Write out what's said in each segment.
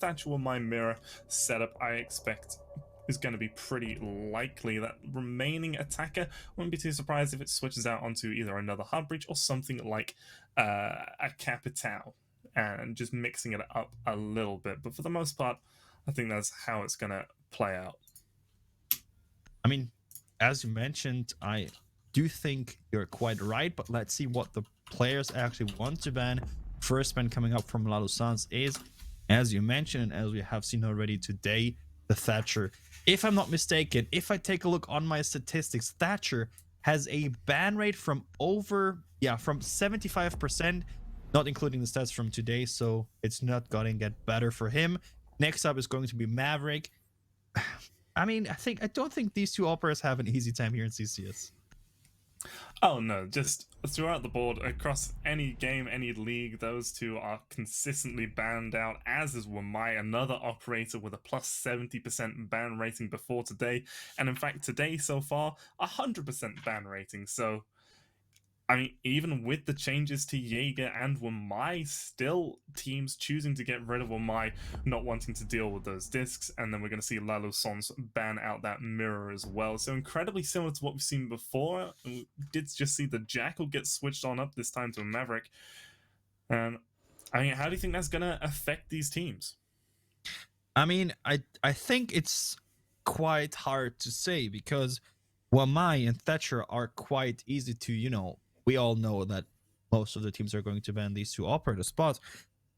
Thatcher with my mirror setup, I expect is going to be pretty likely that remaining attacker. Wouldn't be too surprised if it switches out onto either another hard breach or something like a capital, and just mixing it up a little bit. But for the most part, I think that's how it's going to play out. I mean, as you mentioned, I do think you're quite right, but let's see what the players actually want to ban. First ban coming up from LALOOSANCE is, as you mentioned, and as we have seen already today, the Thatcher. If I'm not mistaken, if I take a look on my statistics, Thatcher has a ban rate from from 75%, not including the stats from today, so it's not going to get better for him. Next up is going to be Maverick. I mean, I don't think these two operators have an easy time here in CCS. Oh no, just throughout the board, across any game, any league, those two are consistently banned out, as is Wamai, another operator with a plus 70% ban rating before today, and in fact today so far, 100% ban rating. So I mean, even with the changes to Jaeger and Wamai, still teams choosing to get rid of Wamai, not wanting to deal with those discs, and then we're going to see LALOOSANCE ban out that mirror as well. So incredibly similar to what we've seen before. We did just see the Jackal get switched on up this time to a Maverick. I mean, how do you think that's going to affect these teams? I mean, I think it's quite hard to say because Wamai and Thatcher are quite easy to, we all know that most of the teams are going to ban these two operators. But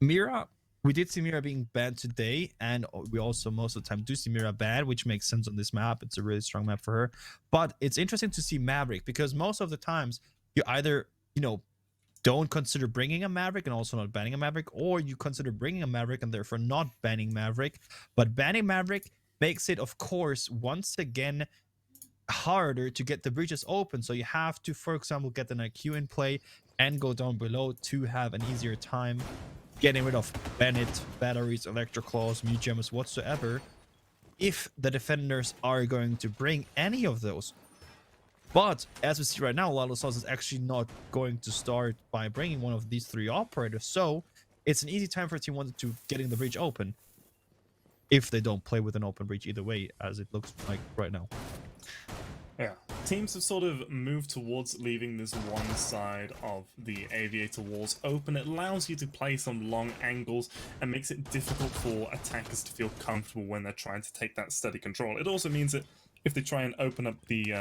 Mira, we did see Mira being banned today, and we also most of the time do see Mira banned, which makes sense on this map. It's a really strong map for her. But it's interesting to see Maverick because most of the times you either, don't consider bringing a Maverick and also not banning a Maverick, or you consider bringing a Maverick and therefore not banning Maverick. But banning Maverick makes it, of course, once again harder to get the breaches open. So you have to, for example, get an IQ in play and go down below to have an easier time getting rid of Bennett, batteries, electroclaws, mute gems, whatsoever, if the defenders are going to bring any of those. But as we see right now, LALOOSANCE is actually not going to start by bringing one of these three operators. So it's an easy time for Team 1 to getting the breach open, if they don't play with an open breach either way, as it looks like right now. Yeah, teams have sort of moved towards leaving this one side of the aviator walls open. It allows you to play some long angles and makes it difficult for attackers to feel comfortable when they're trying to take that steady control. It also means that if they try and open up the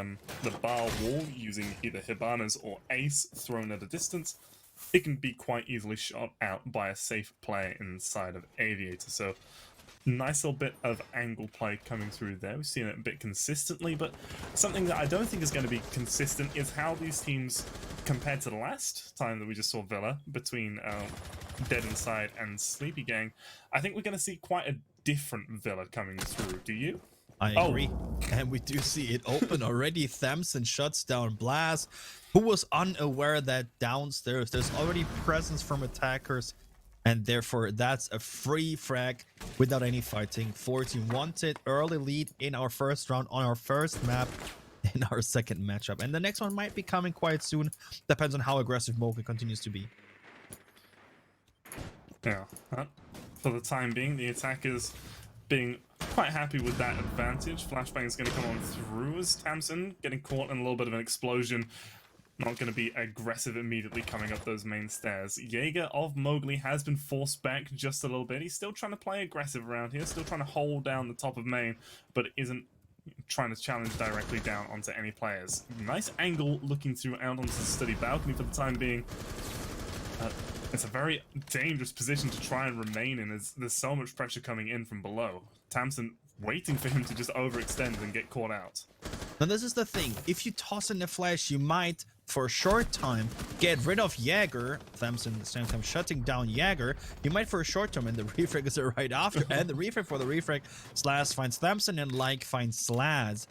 bar wall using either Hibanas or Ace thrown at a distance, it can be quite easily shot out by a safe player inside of Aviator. So nice little bit of angle play coming through there. We've seen it a bit consistently, but something that I don't think is going to be consistent is how these teams, compared to the last time that we just saw Villa, between Dead Inside and Sleepy Gang, I think we're going to see quite a different Villa coming through. Do you? I agree. And we do see it open already. Thamson shuts down Blast, who was unaware that downstairs there's already presence from attackers, and therefore that's a free frag without any fighting. 14 wanted, early lead in our first round on our first map in our second matchup. And the next one might be coming quite soon. Depends on how aggressive Mocha continues to be. Yeah. For the time being, the attackers being quite happy with that advantage. Flashbang is going to come on through as Tamsin getting caught in a little bit of an explosion. Not going to be aggressive immediately coming up those main stairs. Jaeger of Mowgli has been forced back just a little bit. He's still trying to play aggressive around here, still trying to hold down the top of main, but isn't trying to challenge directly down onto any players. Nice angle looking through out onto the study balcony for the time being. It's a very dangerous position to try and remain in as there's so much pressure coming in from below. Tamsin waiting for him to just overextend and get caught out. Now this is the thing, if you toss in the flash, you might, for a short time, get rid of Jaeger. Thamson at the same time shutting down Jaeger. You might for a short time, and the refrag is right after, and the refrag for the refrag. Slaz finds Thamson and Like finds Slaz.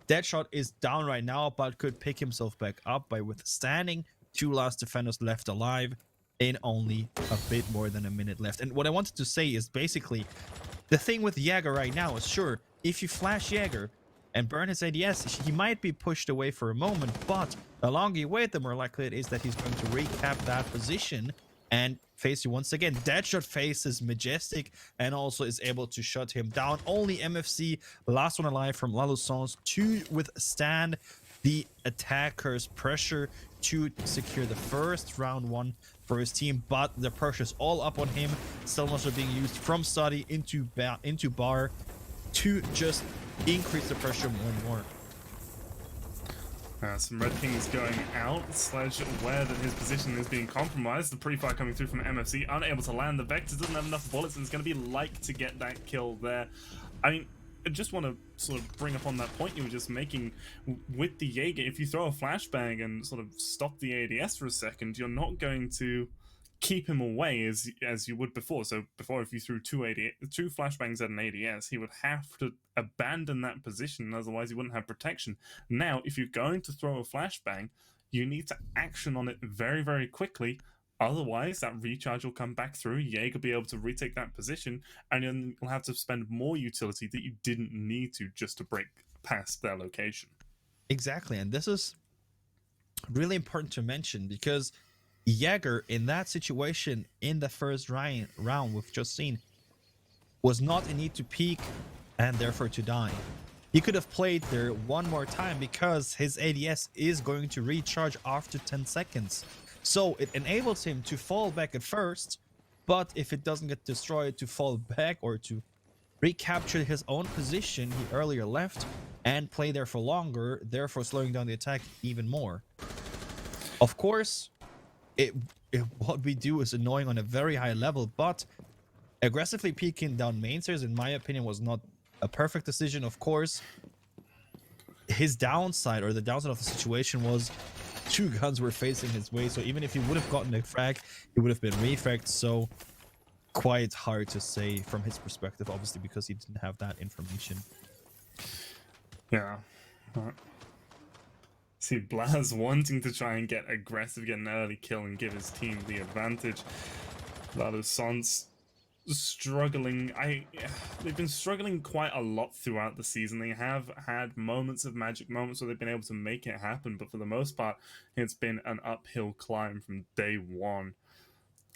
Deadshot is down right now, but could pick himself back up by withstanding. Two last defenders left alive in only a bit more than a minute left. And what I wanted to say is basically, the thing with Jaeger right now is, sure, if you flash Jaeger and burn his ADS, he might be pushed away for a moment, but the longer you wait, the more likely it is that he's going to recap that position and face you once again. Deadshot faces Majestic and also is able to shut him down. Only MFC, last one alive from LALOOSANCE, to withstand the attacker's pressure to secure the first round one for his team, but the pressure's all up on him. Still also being used from Study into Bar to just increase the pressure more and more. Some Red Kings going out. Sledge aware that his position is being compromised. The pre-fire coming through from MFC, unable to land. The Vector doesn't have enough bullets, and it's going to be like to get that kill there. I mean, I just want to sort of bring up on that point you were just making with the Jaeger. If you throw a flashbang and sort of stop the ADS for a second, you're not going to keep him away as you would before. So before, if you threw two flashbangs at an ADS, he would have to abandon that position, otherwise he wouldn't have protection. Now, if you're going to throw a flashbang, you need to action on it very, very quickly. Otherwise, that recharge will come back through. Jaeger will be able to retake that position, and then you'll have to spend more utility that you didn't need to just to break past their location. Exactly, and this is really important to mention because Jaeger in that situation in the first round we've just seen was not in need to peek and therefore to die. He could have played there one more time because his ADS is going to recharge after 10 seconds. So it enables him to fall back at first, but if it doesn't get destroyed, to fall back or to recapture his own position he earlier left and play there for longer, therefore slowing down the attack even more. Of course, what we do is annoying on a very high level, but aggressively peeking down main stairs, in my opinion, was not a perfect decision. Of course, his downside, or the downside of the situation, was two guns were facing his way, so even if he would have gotten a frag, it would have been refragged. So quite hard to say from his perspective, obviously, because he didn't have that information. Yeah. See, Blaz wanting to try and get aggressive, get an early kill, and give his team the advantage. LALOOSANCE struggling. They've been struggling quite a lot throughout the season. They have had moments of magic moments where they've been able to make it happen, but for the most part, it's been an uphill climb from day one.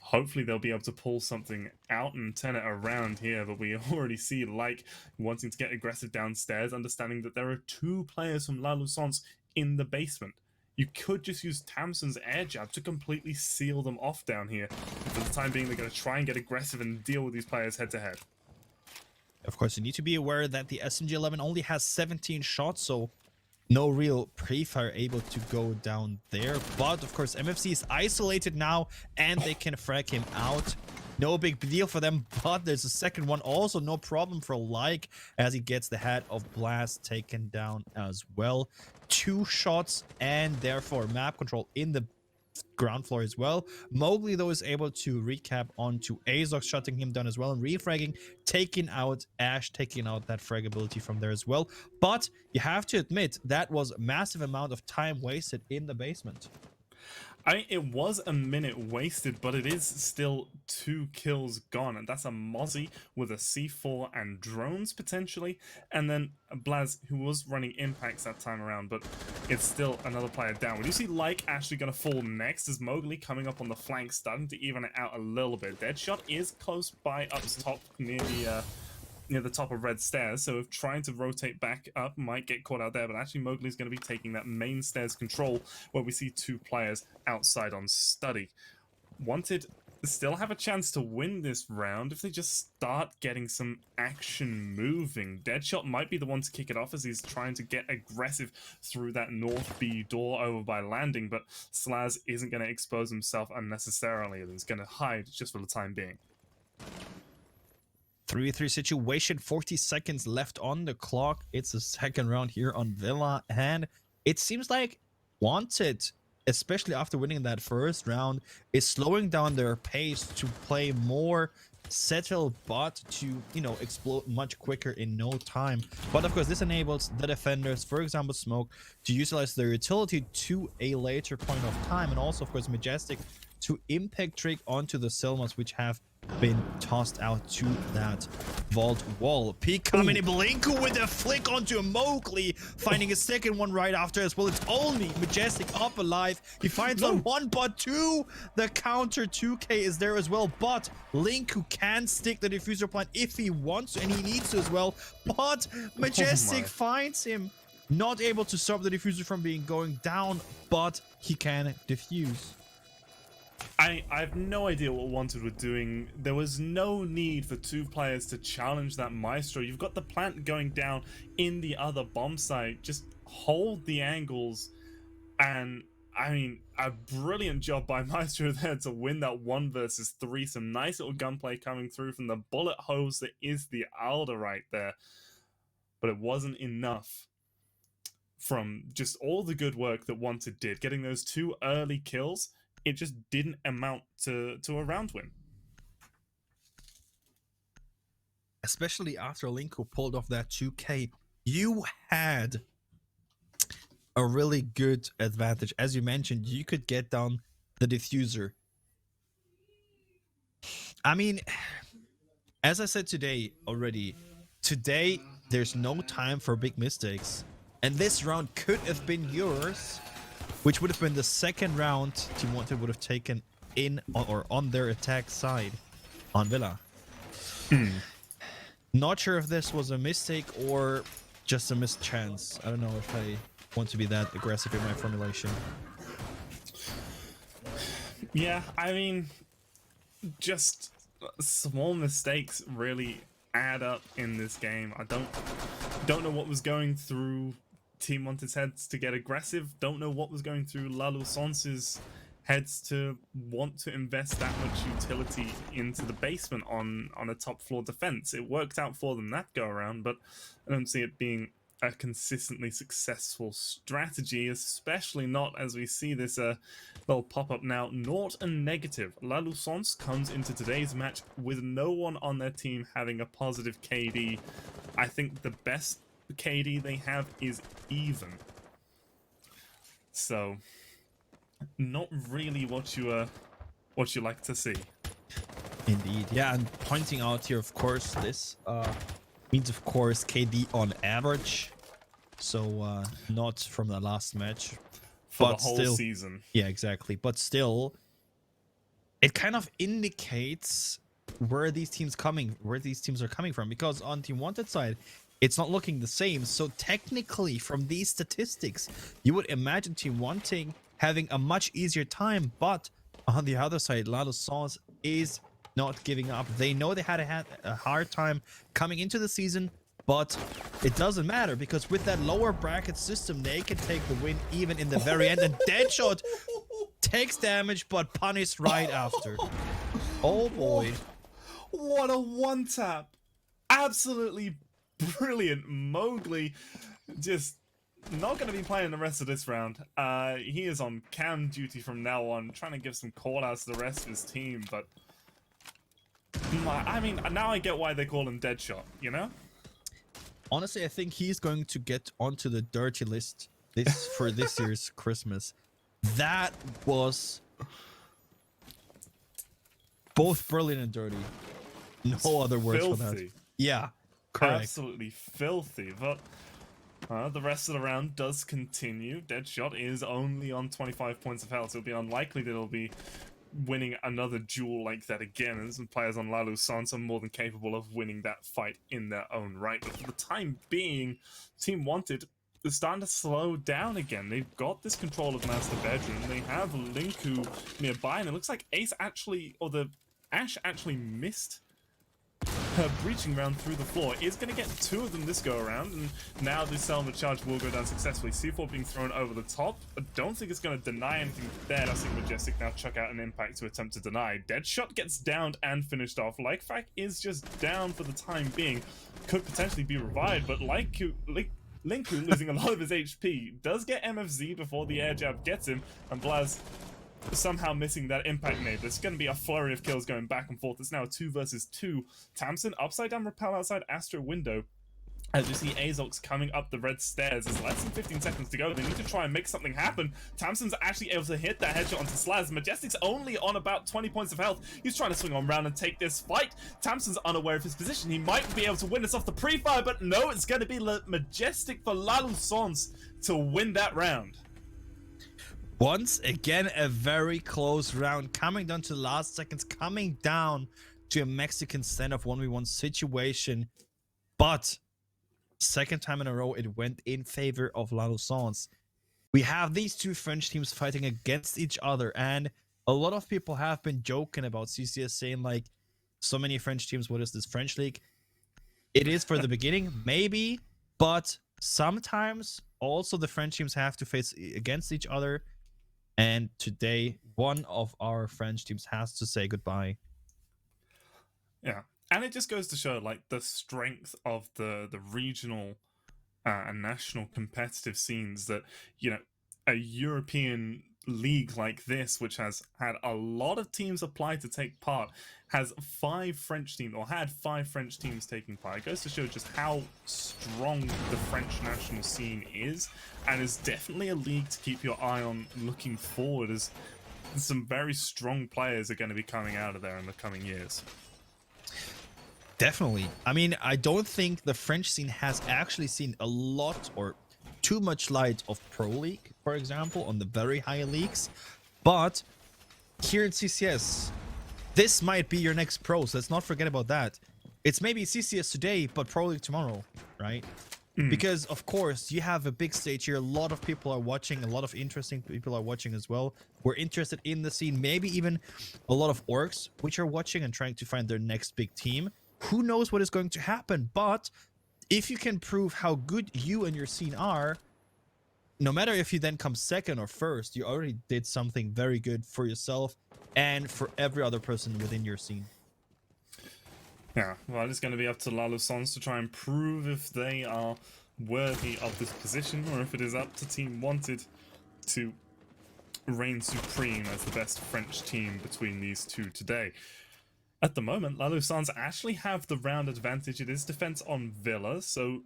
Hopefully they'll be able to pull something out and turn it around here, but we already see like wanting to get aggressive downstairs, understanding that there are two players from LALOOSANCE in the basement. You could just use Tamsin's air jab to completely seal them off down here. For the time being, they're going to try and get aggressive and deal with these players head to head. Of course, you need to be aware that the SMG-11 only has 17 shots, so no real pre-fire able to go down there. But of course, MFC is isolated now and they can frag him out. No big deal for them, but there's a second one also, no problem for Like, as he gets the head of Blast taken down as well. 2 shots and therefore map control in the ground floor as well. Mowgli, though, is able to recap onto Azox, shutting him down as well and refragging, taking out Ash, taking out that fragability from there as well. But you have to admit, that was a massive amount of time wasted in the basement. I mean, it was a minute wasted, but it is still 2 kills gone, and that's a Mozzie with a C4 and drones potentially, and then Blaz, who was running impacts that time around, but it's still another player down. We do see Like actually going to fall next as Mowgli coming up on the flank, starting to even it out a little bit. Deadshot is close by up top near the top of red stairs, so if trying to rotate back up might get caught out there, but actually Mowgli's going to be taking that main stairs control, where we see 2 players outside on Study. Wanted still have a chance to win this round if they just start getting some action moving. Deadshot might be the one to kick it off as he's trying to get aggressive through that north B door over by landing, but Slaz isn't going to expose himself unnecessarily and is going to hide just for the time being. 3v3 situation, 40 seconds left on the clock. It's the second round here on Villa, and it seems like Wanted, especially after winning that first round, is slowing down their pace to play more settled, but to, you know, explode much quicker in no time. But of course, this enables the defenders, for example Smoke, to utilize their utility to a later point of time, and also of course Majestic to impact trick onto the Selmas, which have been tossed out to that vault wall. Peek coming in, Blinku with a flick onto a Mowgli, finding a second one right after as well. It's only Majestic up alive. He finds on one, but two. The counter 2K is there as well, but Linku can stick the diffuser plant if he wants to, and he needs to as well. But Majestic finds him. Not able to stop the diffuser from going down, but he can defuse. I have no idea what Wanted were doing. There was no need for two players to challenge that Maestro. You've got the plant going down in the other bomb site. Just hold the angles. And, I mean, a brilliant job by Maestro there to win that 1 versus 3. Some nice little gunplay coming through from the bullet hose that is the Alder right there. But it wasn't enough from just all the good work that Wanted did. Getting those 2 early kills, it just didn't amount to a round win. Especially after Linku pulled off that 2K, you had a really good advantage. As you mentioned, you could get down the diffuser. I mean, as I said today, there's no time for big mistakes. And this round could have been yours, which would have been the second round Team Wanted would have taken in or on their attack side on Villa. Not sure if this was a mistake or just a missed chance. I don't know if I want to be that aggressive in my formulation. Yeah, I mean, just small mistakes really add up in this game. I don't know what was going through Team Wanted's heads to get aggressive. Don't know what was going through LALOOSANCE's heads to want to invest that much utility into the basement on a top floor defense. It worked out for them that go around, but I don't see it being a consistently successful strategy, especially not as we see this little pop-up now. Naught and negative. LALOOSANCE comes into today's match with no one on their team having a positive KD. I think the best KD they have is even. So, not really what you like to see. Indeed, yeah. And pointing out here, of course, this means, of course, KD on average. So not from the last match, For but the whole still, season. Yeah, exactly. But still, it kind of indicates where these teams are coming from, because on Team Wanted side, it's not looking the same. So technically, from these statistics, you would imagine Team Wanting having a much easier time. But on the other side, LALOOSANCE is not giving up. They know they had a hard time coming into the season, but it doesn't matter, because with that lower bracket system, they can take the win even in the very end. And Deadshot takes damage, but punished right after. Oh boy. What a one-tap. Absolutely brilliant. Mowgli just not going to be playing the rest of this round. He is on cam duty from now on, trying to give some call-outs to the rest of his team, but I mean, now I get why they call him Deadshot, you know? Honestly, I think he's going to get onto the dirty list for this year's Christmas. That was both brilliant and dirty. No other words for that. Yeah, correct. Absolutely filthy. But the rest of the round does continue. Deadshot is only on 25 points of health, so it'll be unlikely that he'll be winning another duel like that again, and some players on LALOOSANCE are more than capable of winning that fight in their own right. But for the time being, Team Wanted is starting to slow down again. They've got this control of Master Bedroom. They have Linku nearby, and it looks like Ace actually, or the Ash actually missed her breaching round through the floor. Is going to get 2 of them this go around, and now the Selma charge will go down successfully. C4 being thrown over the top. I don't think it's going to deny anything there. I see Majestic now chuck out an impact to attempt to deny. Deadshot gets downed and finished off. Likefac is just down for the time being. Could potentially be revived, but Linku losing a lot of his HP does get MFZ before the air jab gets him, and Blaz somehow missing that impact nade. There's going to be a flurry of kills going back and forth. It's now a 2 versus 2. Tamsin, upside down repel outside Astro window. As we see Azox coming up the red stairs, there's less than 15 seconds to go. They need to try and make something happen. Tamsin's actually able to hit that headshot onto Slaz. Majestic's only on about 20 points of health. He's trying to swing on round and take this fight. Tamsin's unaware of his position. He might be able to win this off the pre-fire, but no, it's going to be Majestic for LALOOSANCE to win that round. Once again, a very close round, coming down to the last seconds, coming down to a Mexican standoff 1v1 situation. But second time in a row, it went in favor of LALOOSANCE. We have these two French teams fighting against each other, and a lot of people have been joking about CCS, saying like, so many French teams, what is this French league? It is for the beginning, maybe, but sometimes also the French teams have to face against each other. And today, one of our French teams has to say goodbye. Yeah, and it just goes to show like the strength of the regional and national competitive scenes, that, you know, a European league like this, which has had a lot of teams apply to take part, has 5 French teams, or had 5 French teams taking part. It goes to show just how strong the French national scene is, and is definitely a league to keep your eye on looking forward, as some very strong players are going to be coming out of there in the coming years. Definitely. I mean, I don't think the French scene has actually seen a lot or too much light of Pro League, for example, on the very high leagues. But here in CCS, this might be your next pros. Let's not forget about that. It's maybe CCS today, but Pro League tomorrow, right? Because, of course, you have a big stage here. A lot of people are watching. A lot of interesting people are watching as well. We're interested in the scene. Maybe even a lot of orgs which are watching and trying to find their next big team. Who knows what is going to happen? But if you can prove how good you and your scene are, no matter if you then come second or first, you already did something very good for yourself and for every other person within your scene. Yeah, well, it's going to be up to LALOOSANCE to try and prove if they are worthy of this position, or if it is up to Team Wanted to reign supreme as the best French team between these two today. At the moment, LALOOSANCE actually have the round advantage. It is defense on Villa, so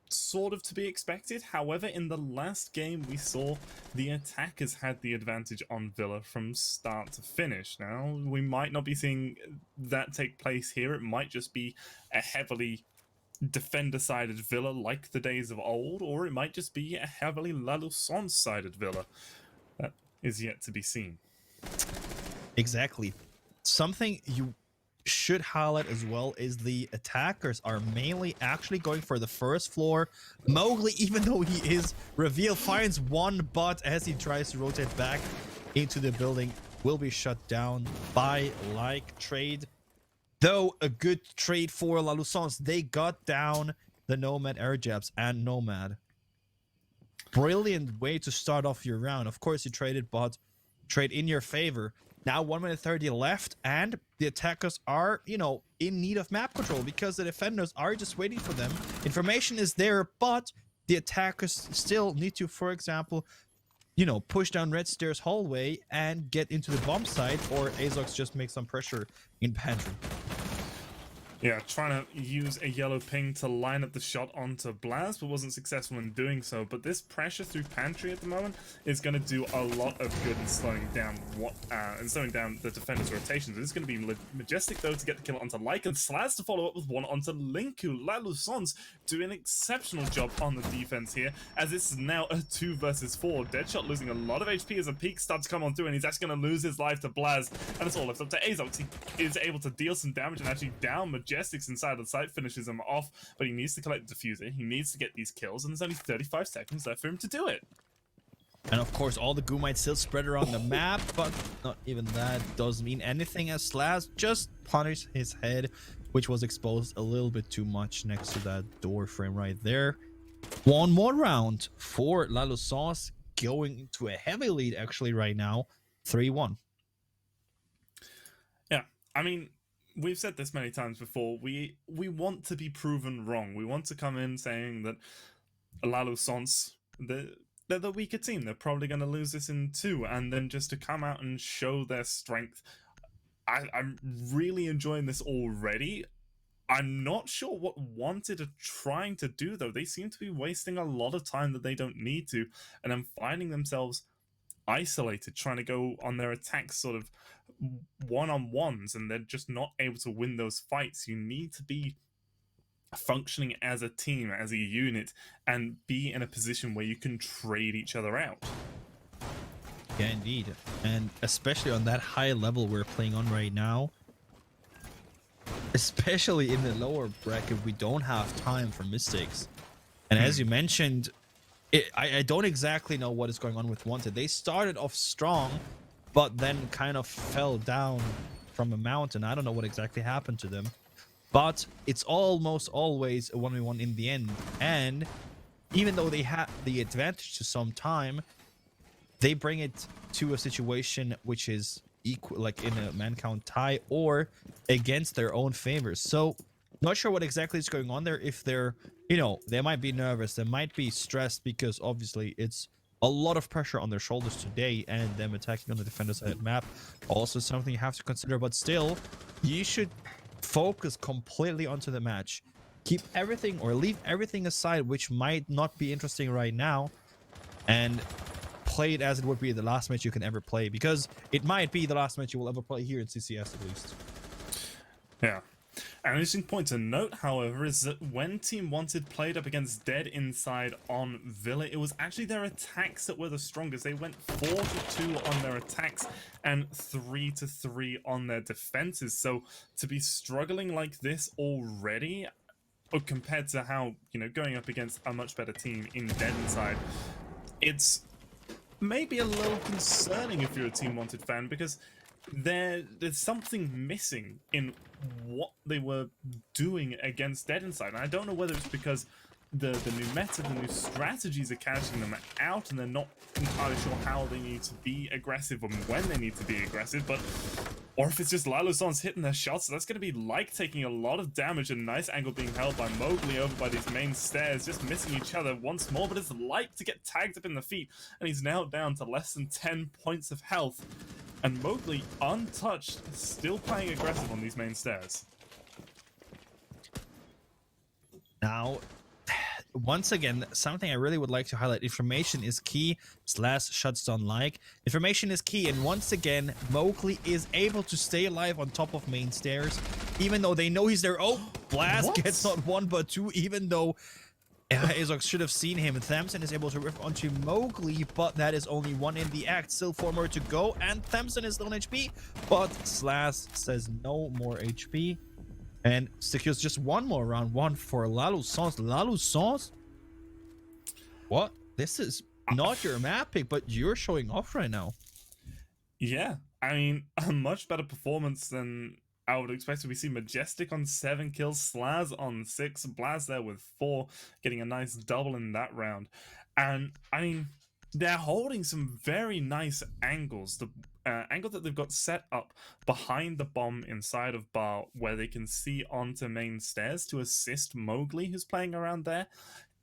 sort of to be expected. However, in the last game, we saw the attackers had the advantage on Villa from start to finish. Now, we might not be seeing that take place here. It might just be a heavily defender-sided Villa like the days of old, or it might just be a heavily LALOOSANCE-sided Villa. That is yet to be seen. Exactly. Something you should highlight as well is the attackers are mainly actually going for the first floor. Mowgli, even though he is revealed, finds one, but as he tries to rotate back into the building, will be shut down by like trade. Though a good trade for LALOOSANCE, they got down the Nomad air jabs and Nomad. Brilliant way to start off your round. Of course, you traded, but trade in your favor. Now 1 minute 30 left, and the attackers are, you know, in need of map control because the defenders are just waiting for them. Information is there, but the attackers still need to, for example, you know, push down red stairs hallway and get into the bomb site, or Azox just make some pressure in pantry. Yeah, trying to use a yellow ping to line up the shot onto Blaz, but wasn't successful in doing so. But this pressure through pantry at the moment is going to do a lot of good in slowing down the defender's rotations. It's going to be Majestic though to get the kill onto Lyke, and Slaz to follow up with one onto Linku. LALOOSANCE doing an exceptional job on the defense here, as it's now a 2 versus 4. Deadshot losing a lot of HP as a peak starts to come on through, and he's actually going to lose his life to Blaz, and it's all left up to Azox. He is able to deal some damage and actually down Majestic's inside of the site, finishes him off, but he needs to collect the diffuser. He needs to get these kills, and there's only 35 seconds left for him to do it. And of course, all the goo might still spread around the map, but not even that doesn't mean anything, as Slaz just punished his head, which was exposed a little bit too much next to that door frame right there. One more round for LALOOSANCE, going into a heavy lead actually right now, 3-1. Yeah, I mean, we've said this many times before. We want to be proven wrong. We want to come in saying that LALOOSANCE, they're the weaker team. They're probably going to lose this in 2, and then just to come out and show their strength. I'm really enjoying this already. I'm not sure what Wanted are trying to do, though. They seem to be wasting a lot of time that they don't need to, and then finding themselves isolated, trying to go on their attacks sort of one-on-ones, and they're just not able to win those fights. You need to be functioning as a team, as a unit, and be in a position where you can trade each other out. Yeah, indeed. And especially on that high level we're playing on right now, especially in the lower bracket, we don't have time for mistakes. And as you mentioned, I don't exactly know what is going on with Wanted. They started off strong, but then kind of fell down from a mountain. I don't know what exactly happened to them, but it's almost always a 1v1 in the end. And even though they had the advantage to some time, they bring it to a situation which is equal, like in a man count tie or against their own favors. So not sure what exactly is going on there. If they're, you know, they might be nervous, they might be stressed, because obviously it's a lot of pressure on their shoulders today, and them attacking on the defender side map also something you have to consider. But still, you should focus completely onto the match. Keep everything, or leave everything aside which might not be interesting right now, and play it as it would be the last match you can ever play, because it might be the last match you will ever play here in CCS at least. Yeah. An interesting point to note, however, is that when Team Wanted played up against Dead Inside on Villa, it was actually their attacks that were the strongest. They went 4-2 on their attacks and 3-3 on their defenses. So to be struggling like this already, compared to how, you know, going up against a much better team in Dead Inside, it's maybe a little concerning if you're a Team Wanted fan, because there's something missing in what they were doing against Dead Inside. And I don't know whether it's because the new meta, the new strategies are catching them out, and they're not entirely sure how they need to be aggressive and when they need to be aggressive, but or if it's just LALOOSANCE hitting their shots. So that's going to be like taking a lot of damage. A nice angle being held by Mowgli over by these main stairs, just missing each other once more, but it's like to get tagged up in the feet, and he's now down to less than 10 points of health. And Mowgli, untouched, still playing aggressive on these main stairs. Now, once again, something I really would like to highlight: information is key. Slash shuts down like. Information is key, and once again, Mowgli is able to stay alive on top of main stairs, even though they know he's there. Oh, Blast What? gets not one but two, even though Azog should have seen him. Thamson is able to riff onto Mowgli, but that is only one in the act. Still 4 more to go, and Thamson is low on HP, but Slash says no more HP and secures just one more round one for LALOOSANCE. LALOOSANCE? What? This is not your map pick, but you're showing off right now. Yeah, I mean, a much better performance than I would expect. We see Majestic on 7 kills, Slaz on 6, Blaz there with 4, getting a nice double in that round. And I mean, they're holding some very nice angles. The angle that they've got set up behind the bomb inside of bar, where they can see onto main stairs to assist Mowgli, who's playing around there.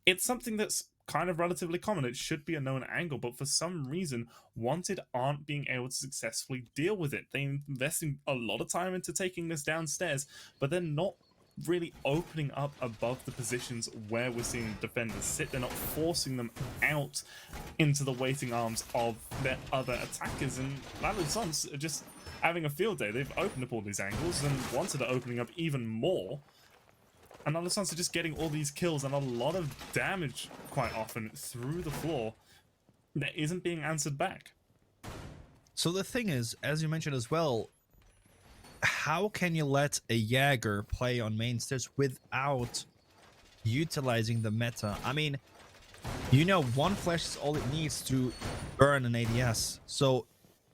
It's something that's kind of relatively common. It should be a known angle, but for some reason, Wanted aren't being able to successfully deal with it. They're investing a lot of time into taking this downstairs, but they're not really opening up above the positions where we're seeing defenders sit. They're not forcing them out into the waiting arms of their other attackers, and LALOOSANCE are just having a field day. They've opened up all these angles, and Wanted are opening up even more. And LALOOSANCE are just getting all these kills and a lot of damage quite often through the floor that isn't being answered back. So the thing is, as you mentioned as well, how can you let a Jaeger play on main stairs without utilizing the meta? I mean, you know, one flash is all it needs to burn an ADS. So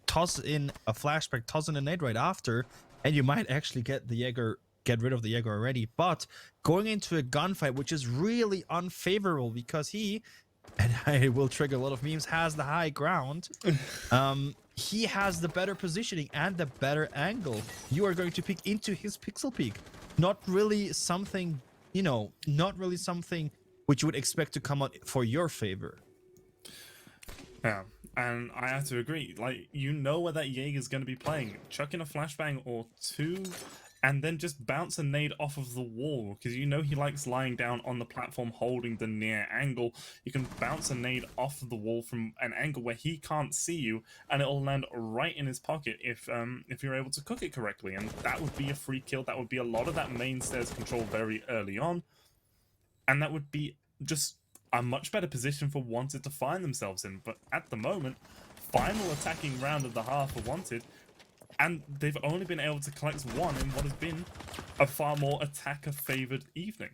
toss in a flashback, toss in a nade right after, and you might actually get the Jaeger, get rid of the Jaeger already. But going into a gunfight, which is really unfavorable because he, and I will trigger a lot of memes, has the high ground. He has the better positioning and the better angle. You are going to pick into his pixel peak. Not really something, you know, not really something which you would expect to come out for your favor. Yeah, and I have to agree. Like, you know where that Jaeger's going to be playing. Chuck in a flashbang or two, and then just bounce a nade off of the wall, because you know he likes lying down on the platform holding the near angle. You can bounce a nade off of the wall from an angle where he can't see you, and it'll land right in his pocket if you're able to cook it correctly, and that would be a free kill. That would be a lot of that main stairs control very early on, and that would be just a much better position for Wanted to find themselves in. But at the moment, final attacking round of the half for Wanted, and they've only been able to collect one in what has been a far more attacker-favored evening.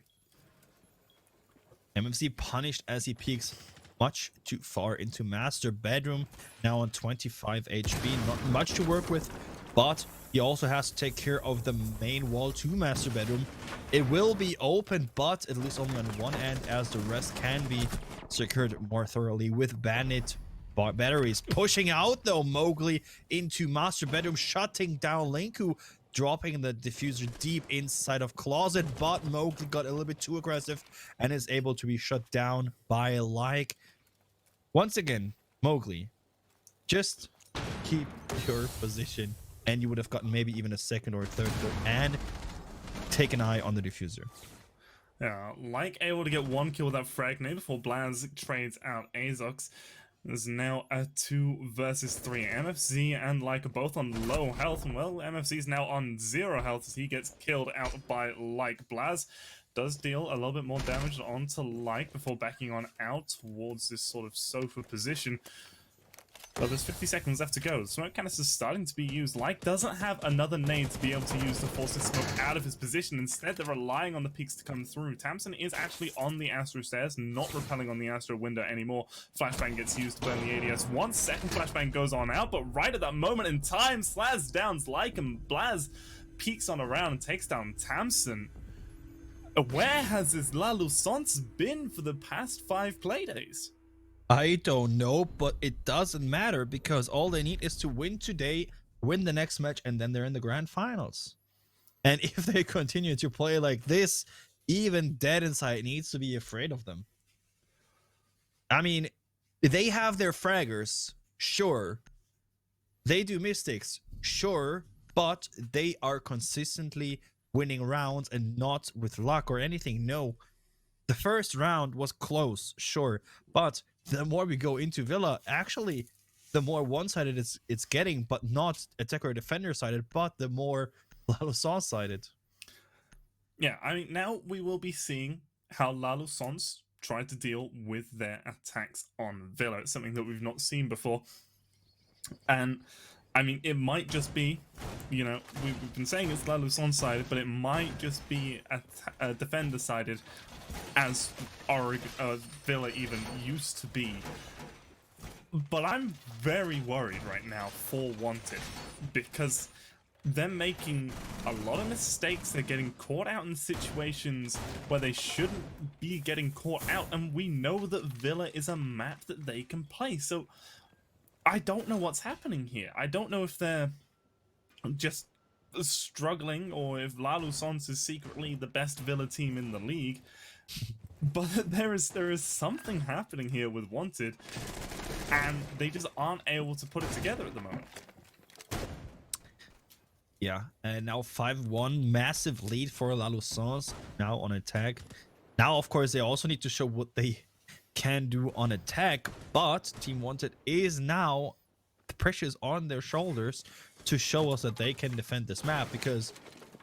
MFC punished as he peeks much too far into master bedroom, now on 25 HP. Not much to work with, but he also has to take care of the main wall to master bedroom. It will be open, but at least only on one end, as the rest can be secured more thoroughly with bandit batteries. Pushing out though Mowgli into master bedroom, shutting down Linku, dropping the diffuser deep inside of closet, but Mowgli got a little bit too aggressive and is able to be shut down by like. Once again, Mowgli, just keep your position and you would have gotten maybe even a second or a third kill, and take an eye on the diffuser. Yeah, like able to get one kill with that frag nade before Blaz trades out Azox. There's now a 2 versus 3. MFZ and Like are both on low health, and well, MFZ's now on 0 health as he gets killed out by Like. Blaz does deal a little bit more damage onto Like before backing on out towards this sort of sofa position. But there's 50 seconds left to go. The smoke canister is starting to be used. Like doesn't have another nade to be able to use to force this smoke out of his position. Instead, they're relying on the peaks to come through. Tamsin is actually on the Astro stairs, not repelling on the Astro window anymore. Flashbang gets used to burn the ADS. 1 second flashbang goes on out, but right at that moment in time, Slaz downs Like, and Blaz peeks on around and takes down Tamsin. Where has this LALOOSANCE been for the past 5 playdays? I don't know, but it doesn't matter because all they need is to win today, win the next match, and then they're in the grand finals. And if they continue to play like this, even Dead Inside needs to be afraid of them. I mean, they have their fraggers, sure. They do mistakes, sure, but they are consistently winning rounds and not with luck or anything. No, the first round was close, sure, but the more we go into Villa, actually, the more one-sided it's getting, but not attacker or defender-sided, but the more LALOOSANCE sided. Yeah, I mean, now we will be seeing how LALOOSANCE tried to deal with their attacks on Villa. It's something that we've not seen before. And, I mean, it might just be, you know, we've been saying it's LALOOSANCE sided, but it might just be a defender sided, as Villa even used to be. But I'm very worried right now for Wanted, because they're making a lot of mistakes. They're getting caught out in situations where they shouldn't be getting caught out, and we know that Villa is a map that they can play. So I don't know what's happening here. I don't know if they're just struggling or if LALOOSANCE is secretly the best Villa team in the league. But there is something happening here with Wanted, and they just aren't able to put it together at the moment. Yeah, and now 5-1, massive lead for LALOOSANCE now on attack. Now, of course, they also need to show what they can do on attack, but Team Wanted is now, the pressure is on their shoulders to show us that they can defend this map, because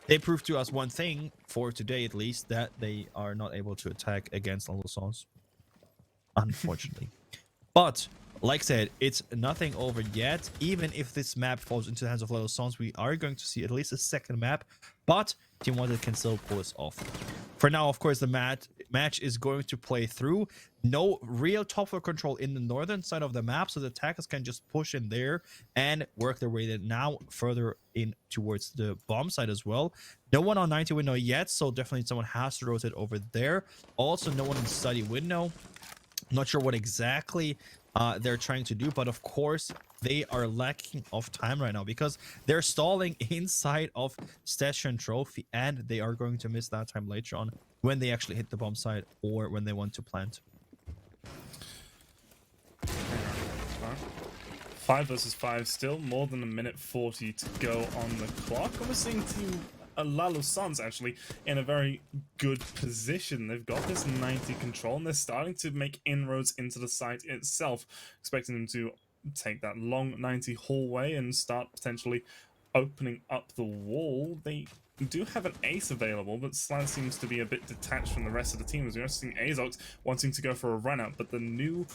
they proved to us one thing, for today at least, that they are not able to attack against LALOOSANCE, unfortunately. But like I said, it's nothing over yet. Even if this map falls into the hands of LALOOSANCE, we are going to see at least a second map, but Team Wanted can still pull this off. For now, of course, the match is going to play through. No real top floor control in the northern side of the map, so the attackers can just push in there and work their way now further in towards the bomb side as well. No one on 90 window yet, so definitely someone has to rotate over there. Also, no one in study window. Not sure what exactly they're trying to do, but of course they are lacking of time right now because they're stalling inside of Station Trophy, and they are going to miss that time later on when they actually hit the bomb site or when they want to plant. 5 versus 5 still, more than a minute 40 to go on the clock. And we're seeing Team LALOOSANCE actually in a very good position. They've got this 90 control, and they're starting to make inroads into the site itself, expecting them to take that long 90 hallway and start potentially opening up the wall. They do have an ace available, but Slaz seems to be a bit detached from the rest of the team, as we're seeing Azox wanting to go for a run out, but the new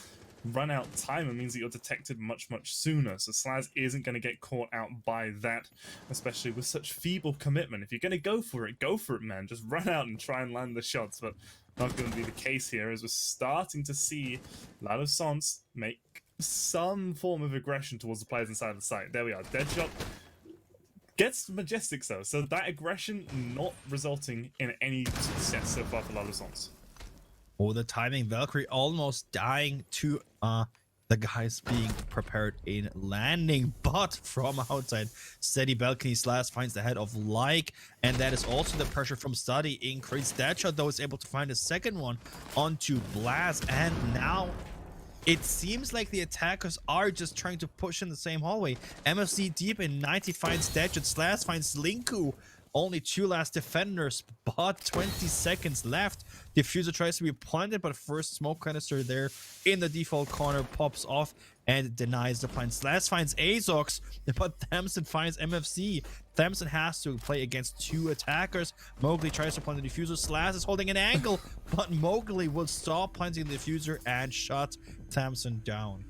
run out timer means that you're detected much sooner, so Slaz isn't going to get caught out by that, especially with such feeble commitment. If you're going to go for it, man. Just run out and try and land the shots, but not going to be the case here, as we're starting to see LALOOSANCE make some form of aggression towards the players inside the site. There we are. Deadshot gets Majestics though, so that aggression not resulting in any success so far for LALOOSANCE. Oh, the timing. Valkyrie almost dying to the guys being prepared in landing, but from outside, steady balcony slash finds the head of Like, and that is also the pressure from Study. Increased Deadshot though is able to find a second one onto Blast, and now it seems like the attackers are just trying to push in the same hallway. MFC deep in 90 finds Deadshot, Slash finds Linku. Only 2 last defenders, but 20 seconds left. Diffuser tries to be planted, but first smoke canister there in the default corner pops off and denies the plant. Slash finds Azox, but Thamson finds MFC. Thamson has to play against 2 attackers. Mowgli tries to plant the diffuser. Slash is holding an angle, but Mowgli will stop planting the diffuser and shut Thamson down.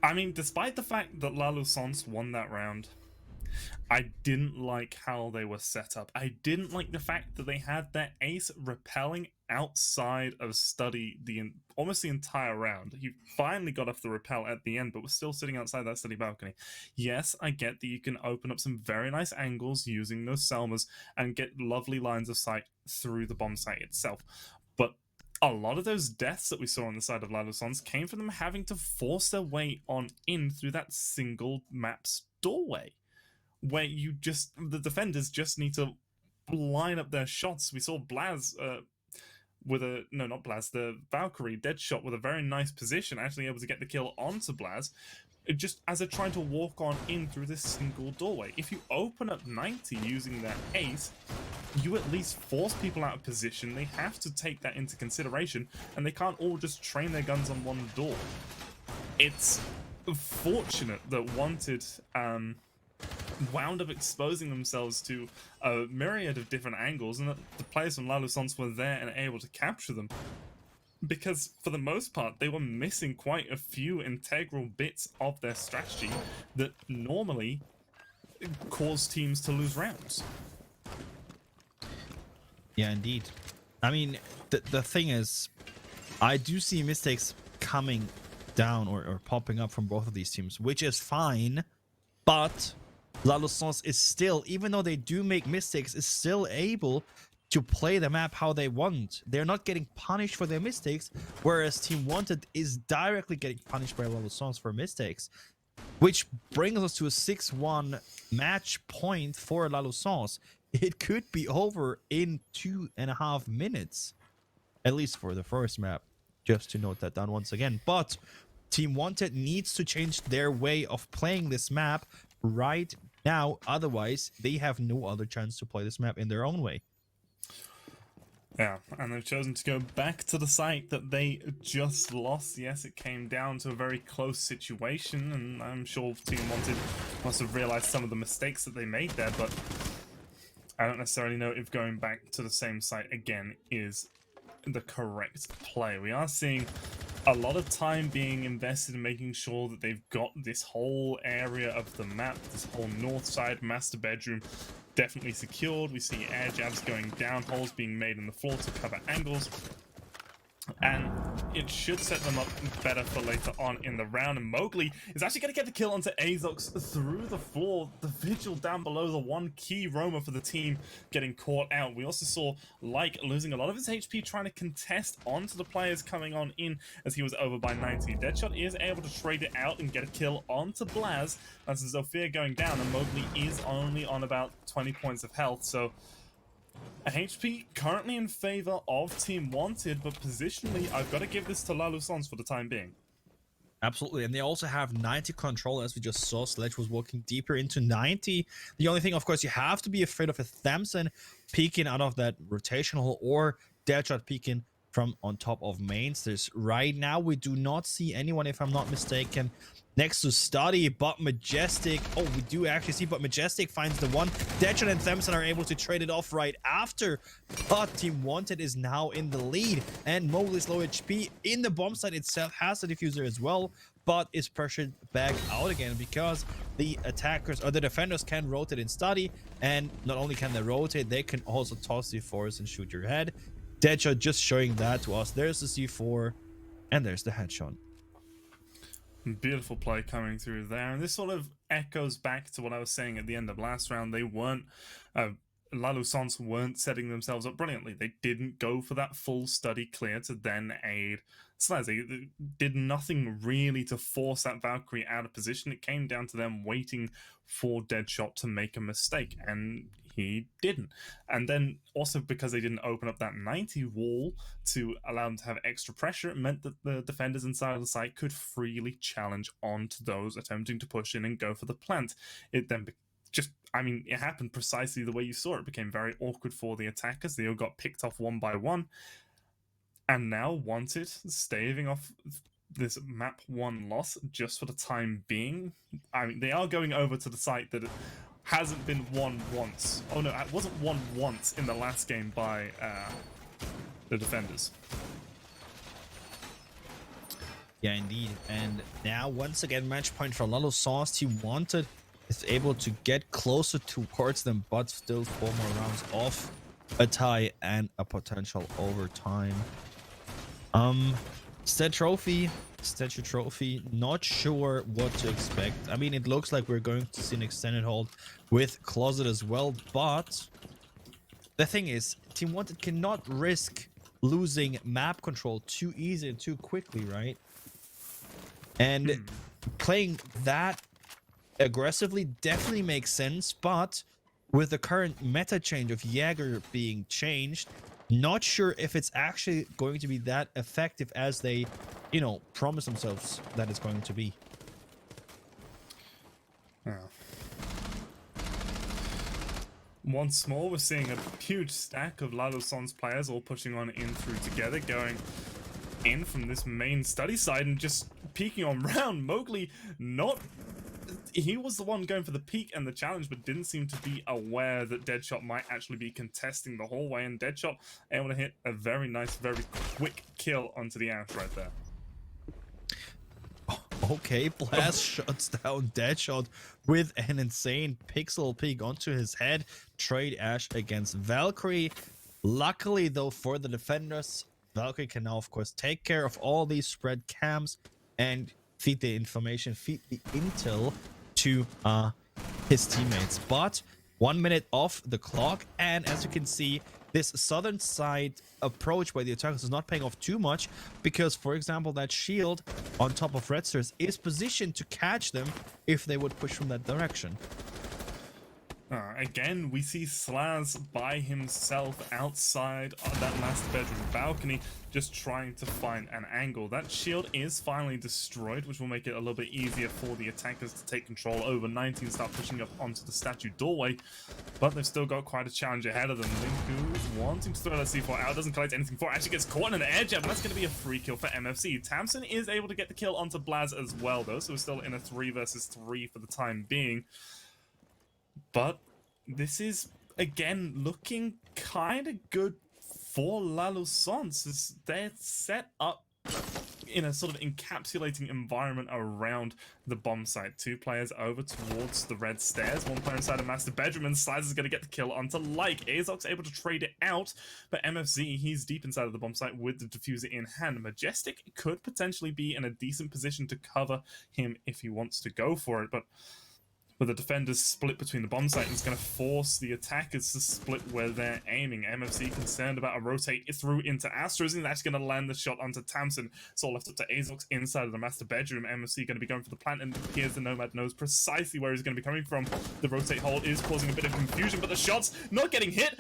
I mean, despite the fact that LALOOSANCE won that round, I didn't like how they were set up. I didn't like the fact that they had their ace repelling outside of Study almost the entire round. He finally got off the repel at the end, but was still sitting outside that Study balcony. Yes, I get that you can open up some very nice angles using those Selmas and get lovely lines of sight through the bomb site itself. But a lot of those deaths that we saw on the side of LALOOSANCE came from them having to force their way on in through that single map's doorway, where the defenders just need to line up their shots. We saw Blaz the Valkyrie Deadshot with a very nice position, actually able to get the kill onto Blaz, just as they're trying to walk on in through this single doorway. If you open up 90 using their ace, you at least force people out of position. They have to take that into consideration, and they can't all just train their guns on one door. It's fortunate that Wanted wound up exposing themselves to a myriad of different angles, and that the players from LALOOSANCE were there and able to capture them, because for the most part they were missing quite a few integral bits of their strategy that normally cause teams to lose rounds. Yeah, indeed. I mean, the thing is, I do see mistakes coming down or popping up from both of these teams, which is fine, but LALOOSANCE is still, even though they do make mistakes, is still able to play the map how they want. They're not getting punished for their mistakes, whereas Team Wanted is directly getting punished by LALOOSANCE for mistakes, which brings us to a 6-1 match point for LALOOSANCE. It could be over in 2.5 minutes, at least for the first map, just to note that down once again. But Team Wanted needs to change their way of playing this map right now, otherwise they have no other chance to play this map in their own way. Yeah, and they've chosen to go back to the site that they just lost. Yes, it came down to a very close situation, and I'm sure Team Wanted must have realized some of the mistakes that they made there, but I don't necessarily know if going back to the same site again is the correct play. We are seeing a lot of time being invested in making sure that they've got this whole area of the map, this whole north side master bedroom, definitely secured. We see air jabs going down, holes being made in the floor to cover angles, and it should set them up better for later on in the round. And Mowgli is actually going to get the kill onto Azox through the floor. The Vigil down below, the one key roamer for the team, getting caught out. We also saw Like losing a lot of his HP trying to contest onto the players coming on in as he was over by 90. Deadshot is able to trade it out and get a kill onto Blaz. That's Zofia going down, and Mowgli is only on about 20 points of health, so HP currently in favor of Team Wanted, but positionally, I've got to give this to LALOOSANCE for the time being. Absolutely, and they also have 90 control, as we just saw. Sledge was walking deeper into 90. The only thing, of course, you have to be afraid of is Thamson peeking out of that rotational or Deadshot peeking from on top of mains. There's right now we do not see anyone, if I'm not mistaken, next to Study, but Majestic. Oh, we do actually see, but Majestic finds the one. Deadshot and Thamson are able to trade it off right after, but Team Wanted is now in the lead, and Mowgli's low HP in the bomb site itself has a diffuser as well, but is pressured back out again because the attackers or the defenders can rotate in Study, and not only can they rotate, they can also toss C4s and shoot your head. Deadshot just showing that to us. There's the C4, and there's the headshot. Beautiful play coming through there, and this sort of echoes back to what I was saying at the end of last round. They weren't LALOOSANCE weren't setting themselves up brilliantly. They didn't go for that full Study clear to then aid Slaz. They did nothing really to force that Valkyrie out of position. It came down to them waiting for Deadshot to make a mistake, and he didn't. And then also because they didn't open up that 90 wall to allow them to have extra pressure, it meant that the defenders inside of the site could freely challenge onto those attempting to push in and go for the plant. It then it happened precisely the way you saw it. It became very awkward for the attackers. They all got picked off one by one. And now Wanted, staving off this map 1 loss just for the time being. I mean, they are going over to the site that hasn't been won once. Oh no, it wasn't won once in the last game by the defenders. Yeah, indeed. And now, once again, match point for LALOOSANCE. Team Wanted is able to get closer towards them, but still 4 more rounds off a tie and a potential overtime. Statue trophy, not sure what to expect. I mean, it looks like we're going to see an extended hold with Closet as well, but the thing is, Team Wanted cannot risk losing map control too easy and too quickly, right? And playing that aggressively definitely makes sense, but with the current meta change of Jäger being changed, not sure if it's actually going to be that effective as they, promise themselves that it's going to be. Yeah. Once more, we're seeing a huge stack of LALOOSANCE players all pushing on in through together, going in from this main Study side and just peeking on round. Mowgli he was the one going for the peak and the challenge, but didn't seem to be aware that Deadshot might actually be contesting the hallway, and Deadshot able to hit a very nice, very quick kill onto the Ash right there. Okay, Blast shuts down Deadshot with an insane pixel peek onto his head. Trade Ash against Valkyrie. Luckily, though, for the defenders, Valkyrie can now, of course, take care of all these spread cams and feed the information, feed the intel to his teammates. But 1 minute off the clock, and as you can see, this southern side approach by the attackers is not paying off too much because, for example, that shield on top of Redstars is positioned to catch them if they would push from that direction. Again, we see Slaz by himself outside of that master bedroom balcony, just trying to find an angle. That shield is finally destroyed, which will make it a little bit easier for the attackers to take control over 90 and start pushing up onto the statue doorway. But they've still got quite a challenge ahead of them. Linku is wanting to throw that C4 out, doesn't collect anything for it, actually gets caught in an air jab, but that's going to be a free kill for MFC. Tamsin is able to get the kill onto Blaz as well, though, so we're still in a 3 versus 3 for the time being. But this is, again, looking kind of good for LALOOSANCE, as they're set up in a sort of encapsulating environment around the bomb site. 2 players over towards the red stairs, 1 player inside a master bedroom, and Slice is going to get the kill onto Like. Azok's able to trade it out, but MFZ, he's deep inside of the bomb site with the diffuser in hand. Majestic could potentially be in a decent position to cover him if he wants to go for it, but the defenders split between the bomb site, and it's going to force the attackers to split where they're aiming. MFC concerned about a rotate through into Astro, isn't that's going to land the shot onto Tamsin. It's all left up to Azox inside of the master bedroom. MFC going to be going for the plant, and it appears the Nomad knows precisely where he's going to be coming from. The rotate hole is causing a bit of confusion, but the shot's not getting hit.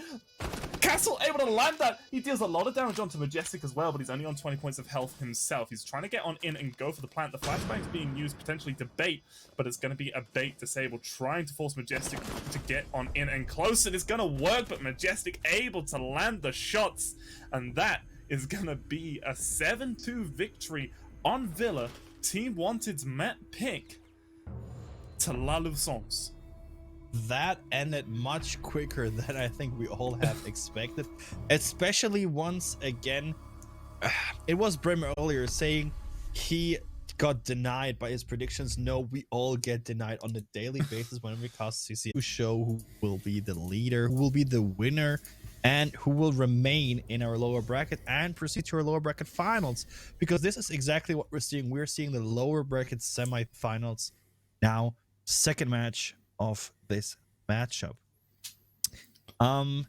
Castle able to land that. He deals a lot of damage onto Majestic as well, but he's only on 20 points of health himself. He's trying to get on in and go for the plant. The flashbang's being used potentially to bait, but it's going to be a bait disable, trying to force Majestic to get on in and close. And it's going to work, but Majestic able to land the shots, and that is going to be a 7-2 victory on Villa. Team Wanted's map pick to LALOOSANCE. That ended much quicker than I think we all have expected, especially once again. It was Brim earlier saying he got denied by his predictions. No, we all get denied on a daily basis when we cast CCS to show who will be the leader, who will be the winner, and who will remain in our lower bracket and proceed to our lower bracket finals, because this is exactly what we're seeing. We're seeing the lower bracket semifinals now, second match of this matchup. Team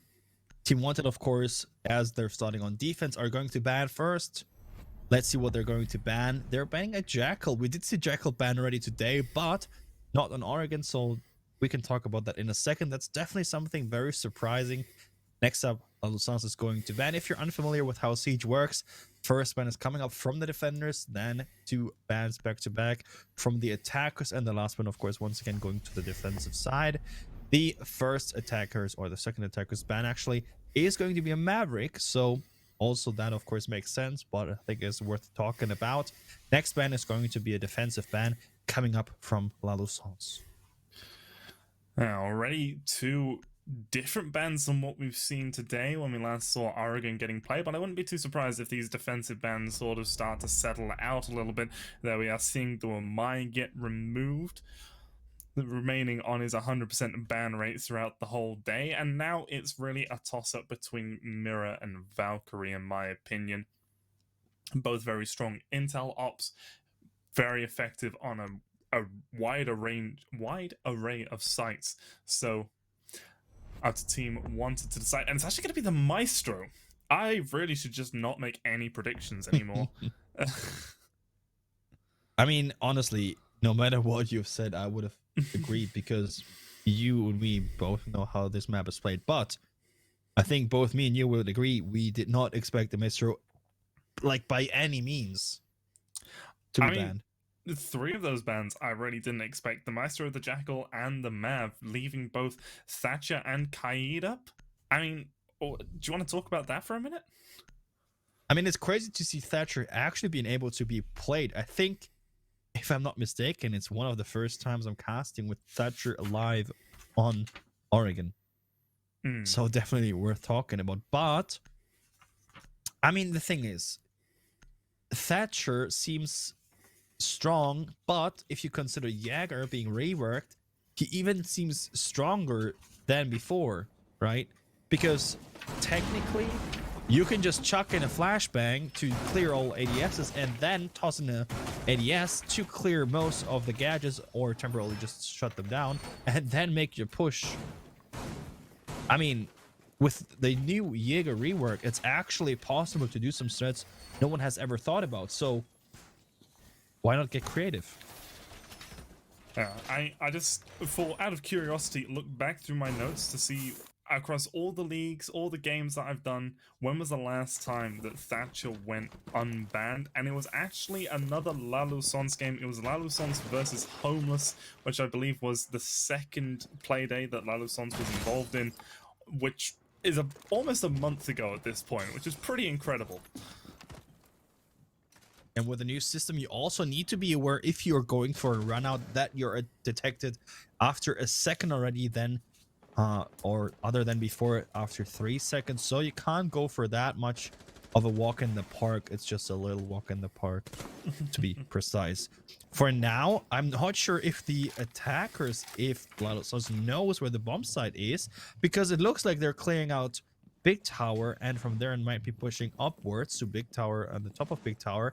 Wanted, of course, as they're starting on defense, are going to ban first. Let's see what they're going to ban. They're banning a Jackal. We did see Jackal ban already today, but not on Oregon, so we can talk about that in a second. That's definitely something very surprising. Next up, LALOOSANCE is going to ban. If you're unfamiliar with how Siege works, first ban is coming up from the defenders, then 2 bans back to back from the attackers, and the last one, of course, once again going to the defensive side. The first attackers, or the second attackers ban actually, is going to be a Maverick, so also that of course makes sense, but I think it's worth talking about. Next ban is going to be a defensive ban coming up from LALOOSANCE. Already 2 different bans than what we've seen today when we last saw Oregon getting played, but I wouldn't be too surprised if these defensive bans sort of start to settle out a little bit. There we are seeing the Wamai get removed. The remaining on his 100% ban rate throughout the whole day, and now it's really a toss-up between Mirror and Valkyrie, in my opinion. Both very strong intel ops, very effective on a wide array of sites. So our team wanted to decide, and it's actually going to be the Maestro. I really should just not make any predictions anymore. I mean, honestly, no matter what you've said, I would have agreed, because you and me both know how this map is played. But I think both me and you would agree we did not expect the Maestro, like, by any means, to be banned. 3 of those bans I really didn't expect. The Maestro, the Jackal, and the Mav, leaving both Thatcher and Kaid up. I mean, do you want to talk about that for a minute? I mean, it's crazy to see Thatcher actually being able to be played. I think, if I'm not mistaken, it's one of the first times I'm casting with Thatcher alive on Oregon. So definitely worth talking about. But, I mean, the thing is, Thatcher seems strong, but if you consider Jäger being reworked, he even seems stronger than before, right? Because technically, you can just chuck in a flashbang to clear all ADSs and then toss in a ADS to clear most of the gadgets, or temporarily just shut them down, and then make your push. I mean, with the new Jäger rework, it's actually possible to do some strats no one has ever thought about. So why not get creative? Yeah, I just, out of curiosity, look back through my notes to see across all the leagues, all the games that I've done, when was the last time that Thatcher went unbanned? And it was actually another LALOOSANCE game. It was LALOOSANCE versus Homeless, which I believe was the second Playday that LALOOSANCE was involved in, which is almost a month ago at this point, which is pretty incredible. And with the new system, you also need to be aware, if you're going for a run out, that you're detected after a second already, then or other than before after 3 seconds. So you can't go for that much of a walk in the park. It's just a little walk in the park, to be precise. For now, I'm not sure if the attackers, if LALOOSANCE knows where the bomb site is, because it looks like they're clearing out Big Tower, and from there it might be pushing upwards to Big Tower and the top of Big Tower.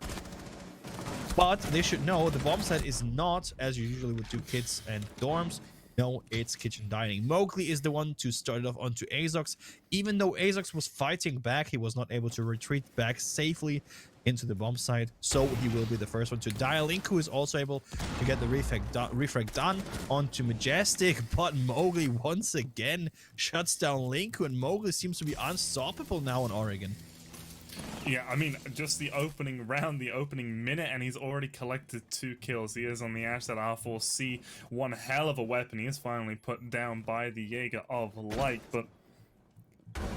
But they should know the bomb site is not, as you usually would do, kids and dorms. No, it's kitchen dining. Mowgli is the one to start it off onto Azox. Even though Azox was fighting back, he was not able to retreat back safely into the bomb site, so he will be the first one to die. Linku is also able to get the refrag done onto Majestic, but Mowgli once again shuts down Linku, and Mowgli seems to be unstoppable now on Oregon. Yeah, I mean, just the opening round, the opening minute, and he's already collected 2 kills. He is on the Ash, that R4C, one hell of a weapon. He is finally put down by the Jaeger of Light, but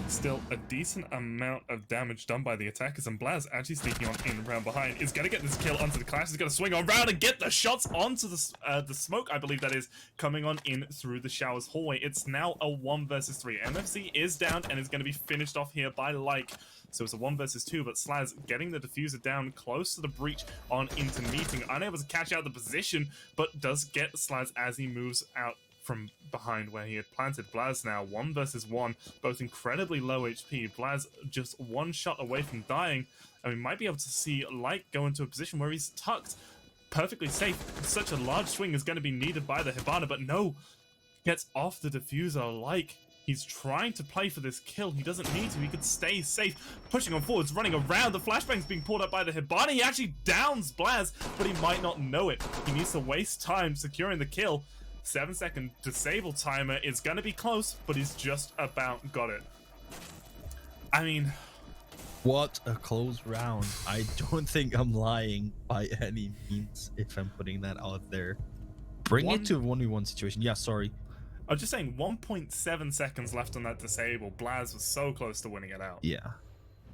still a decent amount of damage done by the attackers, and Blaz actually sneaking on in around behind is going to get this kill onto the Clash. He's going to swing around and get the shots onto the smoke, I believe that is, coming on in through the Showers hallway. It's now a 1 versus 3. MFC is down and is going to be finished off here by Like. So it's a 1 versus 2, but Slaz getting the diffuser down close to the breach on into Meeting. Unable to catch out the position, but does get Slaz as he moves out from behind where he had planted. Blaz now 1 versus 1, both incredibly low HP. Blaz just 1 shot away from dying, and we might be able to see Light go into a position where he's tucked perfectly safe. Such a large swing is going to be needed by the Hibana, but no, gets off the diffuser. Like, he's trying to play for this kill. He doesn't need to. He could stay safe. Pushing on forwards, running around. The flashbang's being pulled up by the Hibana. He actually downs Blaz, but he might not know it. He needs to waste time securing the kill. 7-second disable timer is going to be close, but he's just about got it. I mean, what a close round. I don't think I'm lying by any means if I'm putting that out there. Bring it to a 1v1 situation. Yeah, sorry. I was just saying 1.7 seconds left on that disable. Blaz was so close to winning it out. Yeah.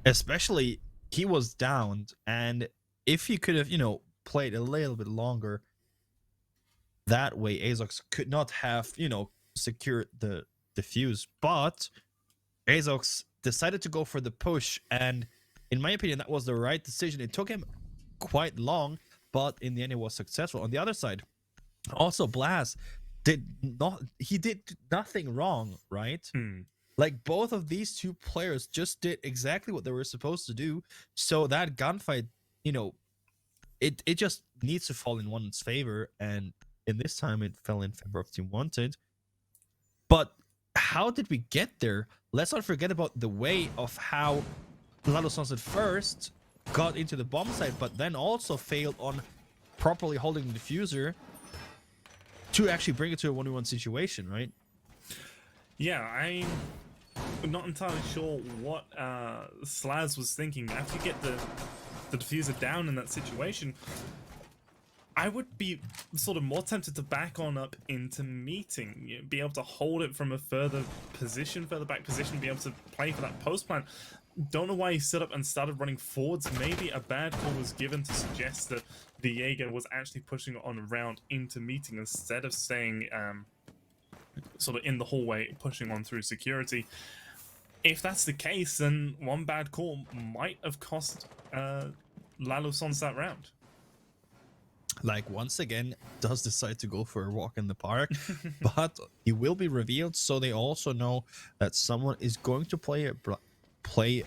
Especially, he was downed, and if he could have, you know, played a little bit longer, that way Azox could not have, you know, secured the defuse. But Azox decided to go for the push, and in my opinion, that was the right decision. It took him quite long, but in the end, it was successful. On the other side, also Blaz did nothing wrong, right? Like, both of these two players just did exactly what they were supposed to do. So that gunfight, you know, it just needs to fall in one's favor, and in this time it fell in favor of Team Wanted. But how did we get there? Let's not forget about the way of how LALOOSANCE at first got into the bomb site, but then also failed on properly holding the diffuser to actually bring it to a 1v1 situation, right? Yeah, I'm not entirely sure what Slaz was thinking. After you get the diffuser down in that situation, I would be sort of more tempted to back on up into Meeting, you know, be able to hold it from a further back position, be able to play for that post plant. Don't know why he stood up and started running forwards. Maybe a bad call was given to suggest that the Jaeger was actually pushing on around into Meeting instead of staying sort of in the hallway, pushing on through security. If that's the case, then one bad call might have cost LALOOSANCE that round. Like, once again, does decide to go for a walk in the park, but he will be revealed, so they also know that someone is going to play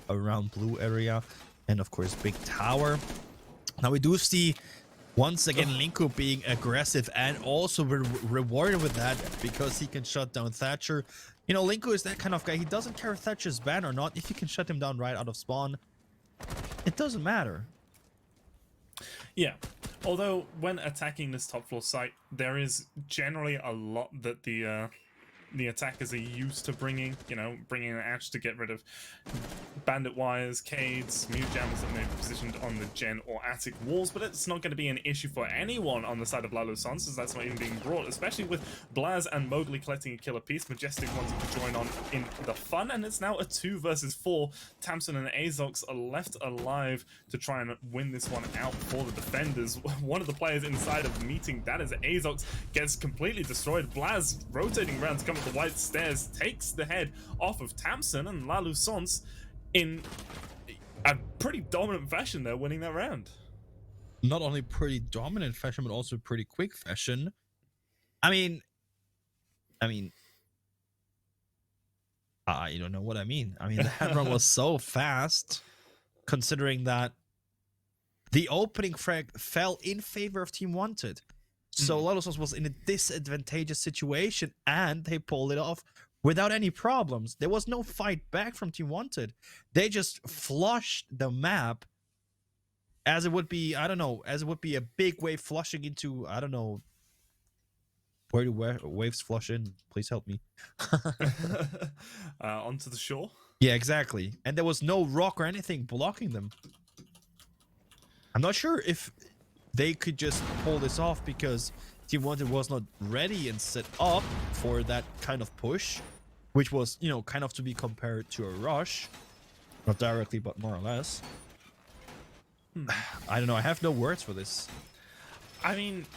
around blue area, and of course big tower. Now we do see once again Linku being aggressive and also rewarded with that because he can shut down Thatcher. You know, Linku is that kind of guy. He doesn't care if Thatcher's banned or not. If you can shut him down right out of spawn, it doesn't matter. Yeah, although when attacking this top floor site, there is generally a lot that the attackers are used to bringing. You know, bringing an Ash to get rid of bandit wires, Cades, mute jammers that may be positioned on the gen or attic walls, but it's not going to be an issue for anyone on the side of LALOOSANCE, as that's not even being brought, especially with Blaz and Mowgli collecting a killer piece, Majestic wanting to join on in the fun, and it's now a 2 versus 4. Tamsin and Azox are left alive to try and win this one out for the defenders. One of the players inside of Meeting, that is Azox, gets completely destroyed. Blaz rotating around to come up the white stairs, takes the head off of Tamsin, and LALOOSANCE in a pretty dominant fashion there, winning that round. Not only pretty dominant fashion, but also pretty quick fashion. I mean, I don't know what I mean. I mean, that run was so fast, considering that the opening frag fell in favor of Team Wanted. So LALOOSANCE was in a disadvantageous situation, and they pulled it off without any problems. There was no fight back from Team Wanted. They just flushed the map as it would be, I don't know, as it would be a big wave flushing into, I don't know, where do waves flush in? Please help me. Onto the shore. Yeah, exactly. And there was no rock or anything blocking them. I'm not sure if they could just pull this off because Team Wanted was not ready and set up for that kind of push, which was, you know, kind of to be compared to a rush. Not directly, but more or less. I don't know. I have no words for this. I mean,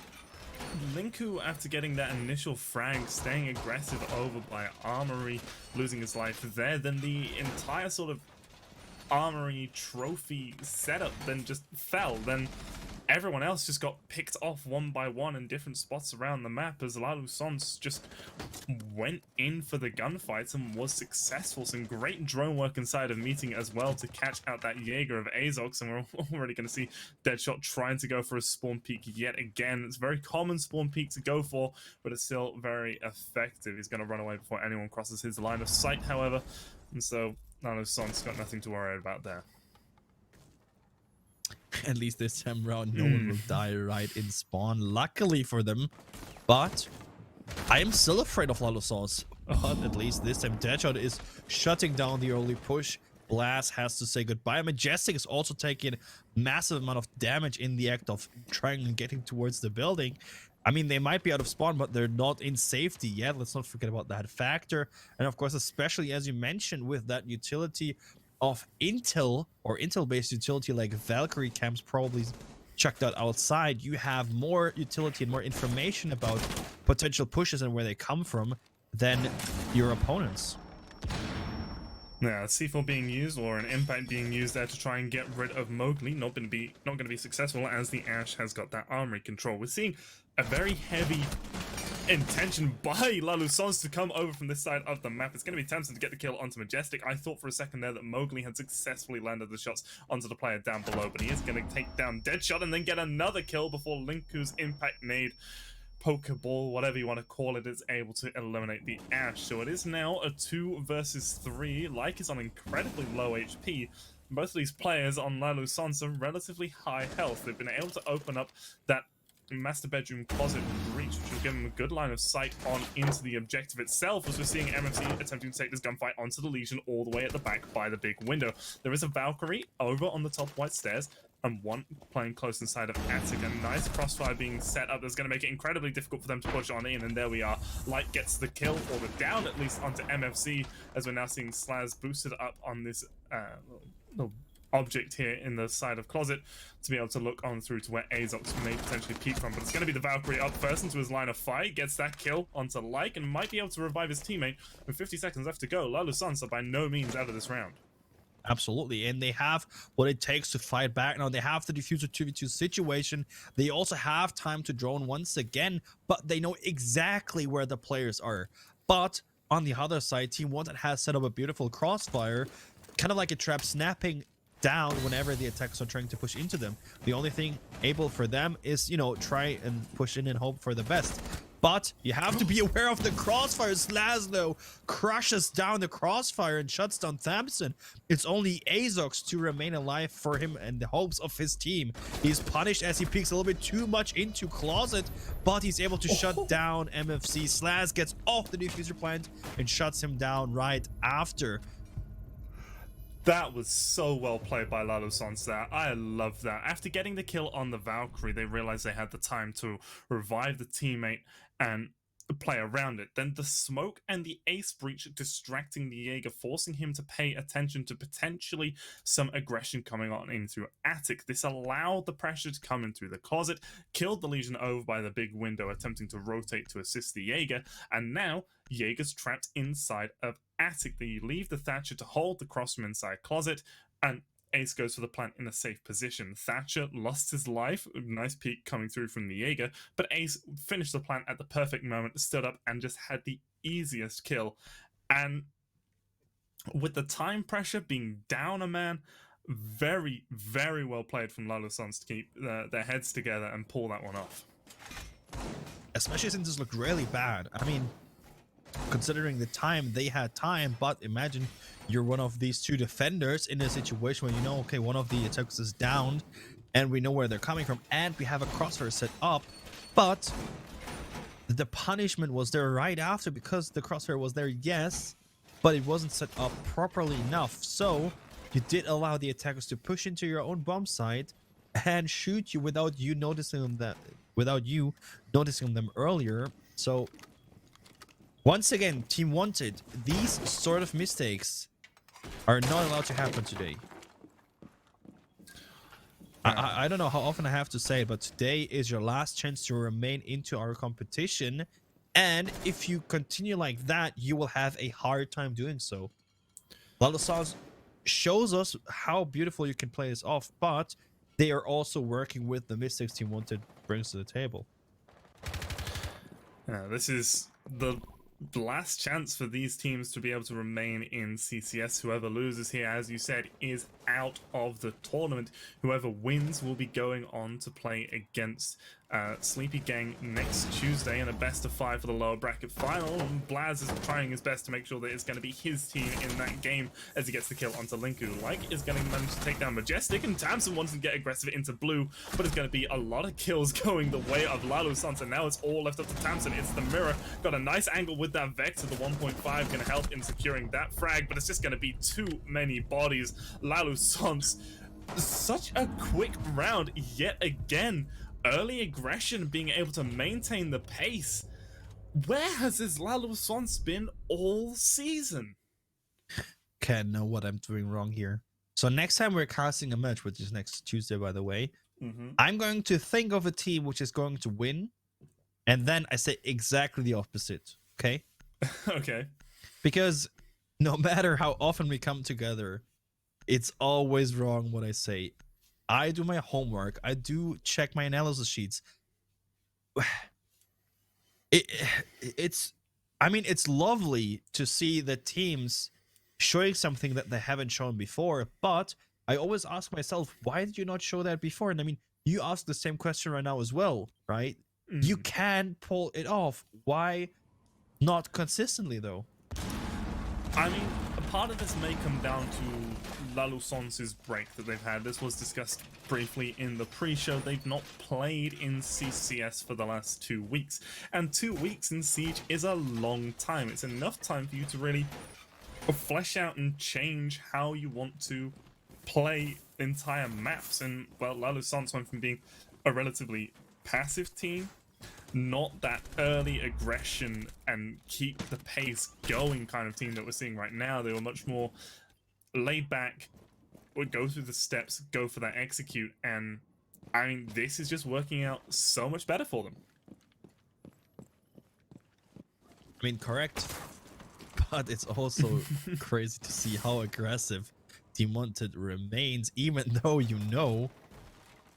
Linku, after getting that initial frag, staying aggressive over by Armory, losing his life there, then the entire sort of Armory trophy setup then just fell. Then everyone else just got picked off one by one in different spots around the map as LALOOSANCE just went in for the gunfights and was successful. Some great drone work inside of meeting as well to catch out that Jaeger of Azox, and we're already going to see Deadshot trying to go for a spawn peak yet again. It's a very common spawn peak to go for, but it's still very effective. He's going to run away before anyone crosses his line of sight, however, and so LALOOSANCE got nothing to worry about there. At least this time around, no one will die right in spawn. Luckily for them, but I am still afraid of LALOOSANCE. But at least this time, Deadshot is shutting down the early push. Blast has to say goodbye. Majestic is also taking massive amount of damage in the act of trying and getting towards the building. I mean, they might be out of spawn, but they're not in safety yet. Let's not forget about that factor. And of course, especially as you mentioned, with that utility of Intel or Intel-based utility like Valkyrie camps probably chucked out outside, you have more utility and more information about potential pushes and where they come from than your opponents. Yeah, C4 being used or an impact being used there to try and get rid of Mowgli, not going to be successful as the Ash has got that armory control. We're seeing a very heavy intention by LALOOSANCE to come over from this side of the map. It's going to be tempting to get the kill onto Majestic. I thought for a second there that Mowgli had successfully landed the shots onto the player down below, but he is going to take down Deadshot and then get another kill before Linku's impact nade, Pokeball, whatever you want to call it, is able to eliminate the Ash. So it is now a 2 versus 3. Like is on incredibly low HP. Both of these players on LALOOSANCE are relatively high health. They've been able to open up that master bedroom closet breach, which will give him a good line of sight on into the objective itself, as we're seeing MFC attempting to take this gunfight onto the Legion all the way at the back by the big window. There is a Valkyrie over on the top white stairs, and one playing close inside of Attic. A nice crossfire being set up that's going to make it incredibly difficult for them to push on in, and there we are. Light gets the kill, or the down at least, onto MFC, as we're now seeing Slaz boosted up on this little object here in the side of closet to be able to look on through to where Azox may potentially peek from. But it's going to be the Valkyrie up first into his line of fire, gets that kill onto Like, and might be able to revive his teammate with 50 seconds left to go. LALOOSANCE are by no means out of this round. Absolutely, and they have what it takes to fight back. Now they have the diffuser 2v2 situation. They also have time to drone once again, but they know exactly where the players are. But on the other side, Team Wanted has set up a beautiful crossfire, kind of like a trap, snapping down whenever the attackers are trying to push into them. The only thing able for them is, you know, try and push in and hope for the best. But you have to be aware of the crossfire. Slaz, though, crushes down the crossfire and shuts down Thompson. It's only Azox to remain alive for him and the hopes of his team. He's punished as he peeks a little bit too much into closet, but he's able to shut down MFC. Slaz gets off the diffuser plant and shuts him down right after. That was so well played by LALOOSANCE there. I love that. After getting the kill on the Valkyrie, they realized they had the time to revive the teammate and play around it. Then the smoke and the ace breach distracting the Jaeger, forcing him to pay attention to potentially some aggression coming on in through Attic. This allowed the pressure to come in through the closet, killed the Legion over by the big window, attempting to rotate to assist the Jaeger, and now Jaeger's trapped inside of Attic. They leave the Thatcher to hold the cross from inside closet, and Ace goes for the plant in a safe position. Thatcher lost his life, nice peek coming through from the Jaeger, but Ace finished the plant at the perfect moment, stood up and just had the easiest kill. And with the time pressure being down a man, very, very well played from LALOOSANCE to keep their heads together and pull that one off. Especially since this looked really bad. I mean, considering the time, they had time. But imagine you're one of these two defenders in a situation where you know, okay, one of the attackers is downed, and we know where they're coming from, and we have a crosshair set up, but the punishment was there right after because the crosshair was there, yes, but it wasn't set up properly enough. So you did allow the attackers to push into your own bomb site and shoot you without you noticing them earlier. So once again, Team Wanted, these sort of mistakes are not allowed to happen today. I don't know how often I have to say it, but today is your last chance to remain into our competition. And if you continue like that, you will have a hard time doing so. LALOOSANCE shows us how beautiful you can play this off, but they are also working with the mistakes Team Wanted brings to the table. This is the last chance for these teams to be able to remain in CCS. Whoever loses here, as you said, is out of the tournament. Whoever wins will be going on to play against Sleepy Gang next Tuesday in a best of 5 for the lower bracket final. And Blaz is trying his best to make sure that it's going to be his team in that game as he gets the kill onto Linku. Like is going to manage to take down Majestic, and Tamsin wants to get aggressive into blue, but it's going to be a lot of kills going the way of LALOOSANCE, and now it's all left up to Tamsin. It's the mirror, got a nice angle with that Vector. The 1.5 going to help in securing that frag, but it's just going to be too many bodies. LALOOSANCE, such a quick round yet again. Early aggression, being able to maintain the pace. Where has this LALOOSANCE been all season? Can't know what I'm doing wrong here. So next time we're casting a match, which is next Tuesday, by the way, I'm going to think of a team which is going to win, and then I say exactly the opposite. Okay? Okay. Because no matter how often we come together, it's always wrong what I say. I do my homework. I do check my analysis sheets. It's lovely to see the teams showing something that they haven't shown before, but I always ask myself, why did you not show that before? And I mean, you ask the same question right now as well, right? You can pull it off. Why not consistently, though? I mean, a part of this may come down to LALOOSANCE's break that they've had. This was discussed briefly in the pre-show. They've not played in CCS for the last 2 weeks, and 2 weeks in Siege is a long time. It's enough time for you to really flesh out and change how you want to play entire maps. And, well, LALOOSANCE went from being a relatively passive team, not that early aggression and keep the pace going kind of team that we're seeing right now. They were much more laid back, would go through the steps, go for that execute, and I mean, this is just working out so much better for them. I mean, correct, but it's also crazy to see how aggressive Team Wanted remains, even though you know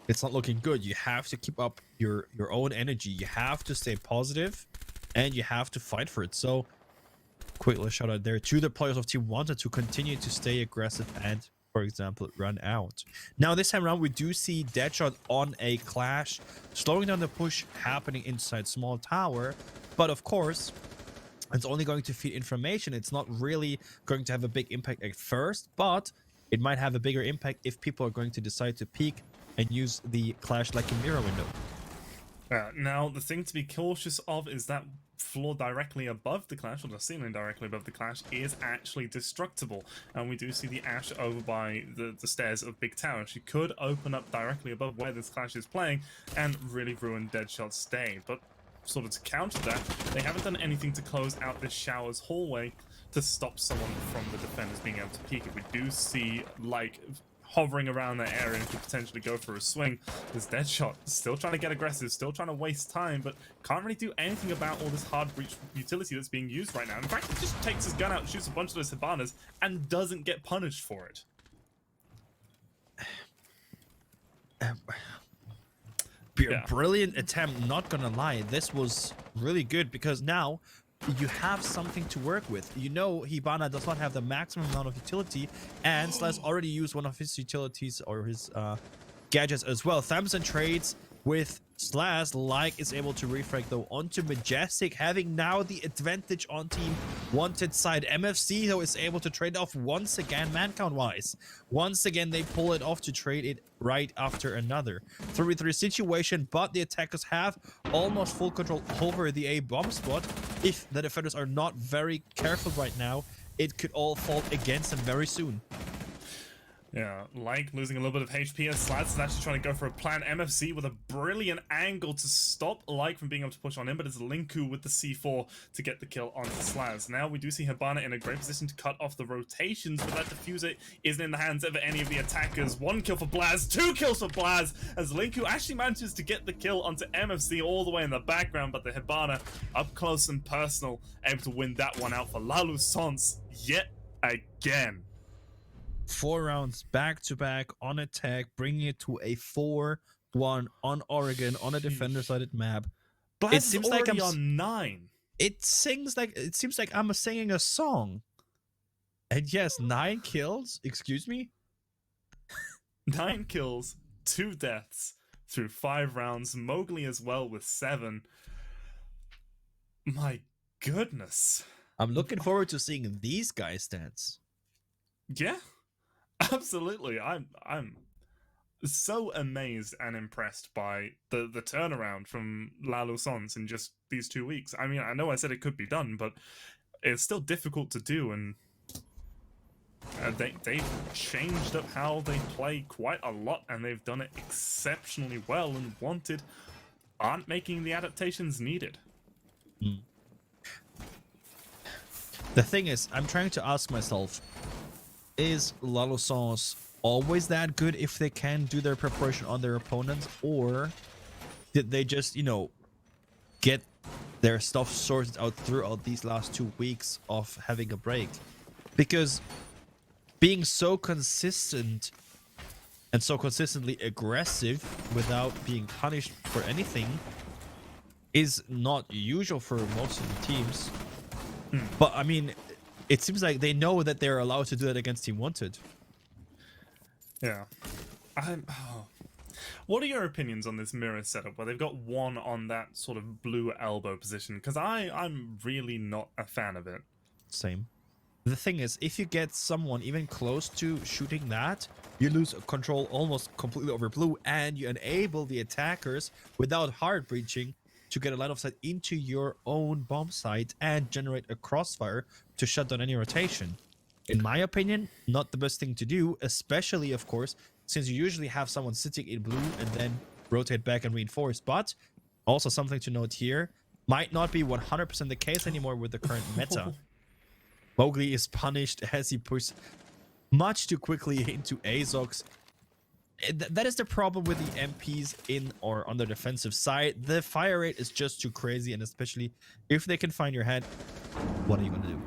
it's not looking good. You have to keep up your own energy. You have to stay positive, and you have to fight for it. So, quick little shout out there to the players of Team Wanted to continue to stay aggressive and, for example, run out. Now, this time around, we do see Deadshot on a clash, slowing down the push happening inside small tower. But of course, it's only going to feed information. It's not really going to have a big impact at first, but it might have a bigger impact if people are going to decide to peek and use the clash like a mirror window. Now, the thing to be cautious of is that floor directly above the clash, or the ceiling directly above the clash, is actually destructible. And we do see the Ash over by the stairs of Big Tower. She could open up directly above where this clash is playing and really ruin Deadshot's day. But sort of to counter that, they haven't done anything to close out this shower's hallway to stop someone from the defenders being able to peek it. We do see, like, hovering around that area and could potentially go for a swing. This Deadshot still trying to get aggressive, still trying to waste time, but can't really do anything about all this hard breach utility that's being used right now. In fact, he just takes his gun out, shoots a bunch of those Hibanas, and doesn't get punished for it. Brilliant attempt, not gonna lie. This was really good because now you have something to work with. You know, Hibana does not have the maximum amount of utility, and Slash already used one of his utilities or his gadgets as well. Thamson trades with Slash, like, is able to refrag though onto Majestic, having now the advantage on Team Wanted side. MFC though is able to trade off once again, man count wise. Once again, they pull it off to trade it right after another 3v3 situation, but the attackers have almost full control over the A bomb spot. If the defenders are not very careful right now, it could all fall against them very soon. Yeah, like losing a little bit of HP as Slats is actually trying to go for a plan. MFC with a brilliant angle to stop Like from being able to push on him, but it's Linku with the C4 to get the kill onto Slaz. Now we do see Hibana in a great position to cut off the rotations, but that diffuser isn't in the hands of any of the attackers. 1 kill for Blaz, 2 kills for Blaz, as Linku actually manages to get the kill onto MFC all the way in the background, but the Hibana up close and personal, able to win that one out for LALOOSANCE yet again. 4 rounds back to back on attack, bringing it to a 4-1 on Oregon on a defender-sided map. Blaz It seems is like already on 9. It seems like I'm singing a song. And yes, 9 kills. Excuse me. 9 kills, 2 deaths through 5 rounds. Mowgli as well with 7. My goodness. I'm looking forward to seeing these guys dance. Yeah. Absolutely. I'm so amazed and impressed by the turnaround from LALOOSANCE in just these 2 weeks. I mean, I know I said it could be done, but it's still difficult to do, and they've changed up how they play quite a lot, and they've done it exceptionally well, and Wanted aren't making the adaptations needed. The thing is, I'm trying to ask myself, is LALOOSANCE always that good if they can do their preparation on their opponents, or did they just, you know, get their stuff sorted out throughout these last 2 weeks of having a break? Because being so consistent and so consistently aggressive without being punished for anything is not usual for most of the teams. But I mean, it seems like they know that they're allowed to do that against Team Wanted. Yeah. What are your opinions on this mirror setup where they've got one on that sort of blue elbow position? Because I'm really not a fan of it. Same. The thing is, if you get someone even close to shooting that, you lose control almost completely over blue, and you enable the attackers without hard breaching to get a line of sight into your own bomb site and generate a crossfire to shut down any rotation. In my opinion, not the best thing to do, especially, of course, since you usually have someone sitting in blue and then rotate back and reinforce. But also something to note here, might not be 100% the case anymore with the current meta. Mowgli is punished as he pushed much too quickly into Azox. That is the problem with the MPs in or on the defensive side. The fire rate is just too crazy, and especially if they can find your head, what are you going to do?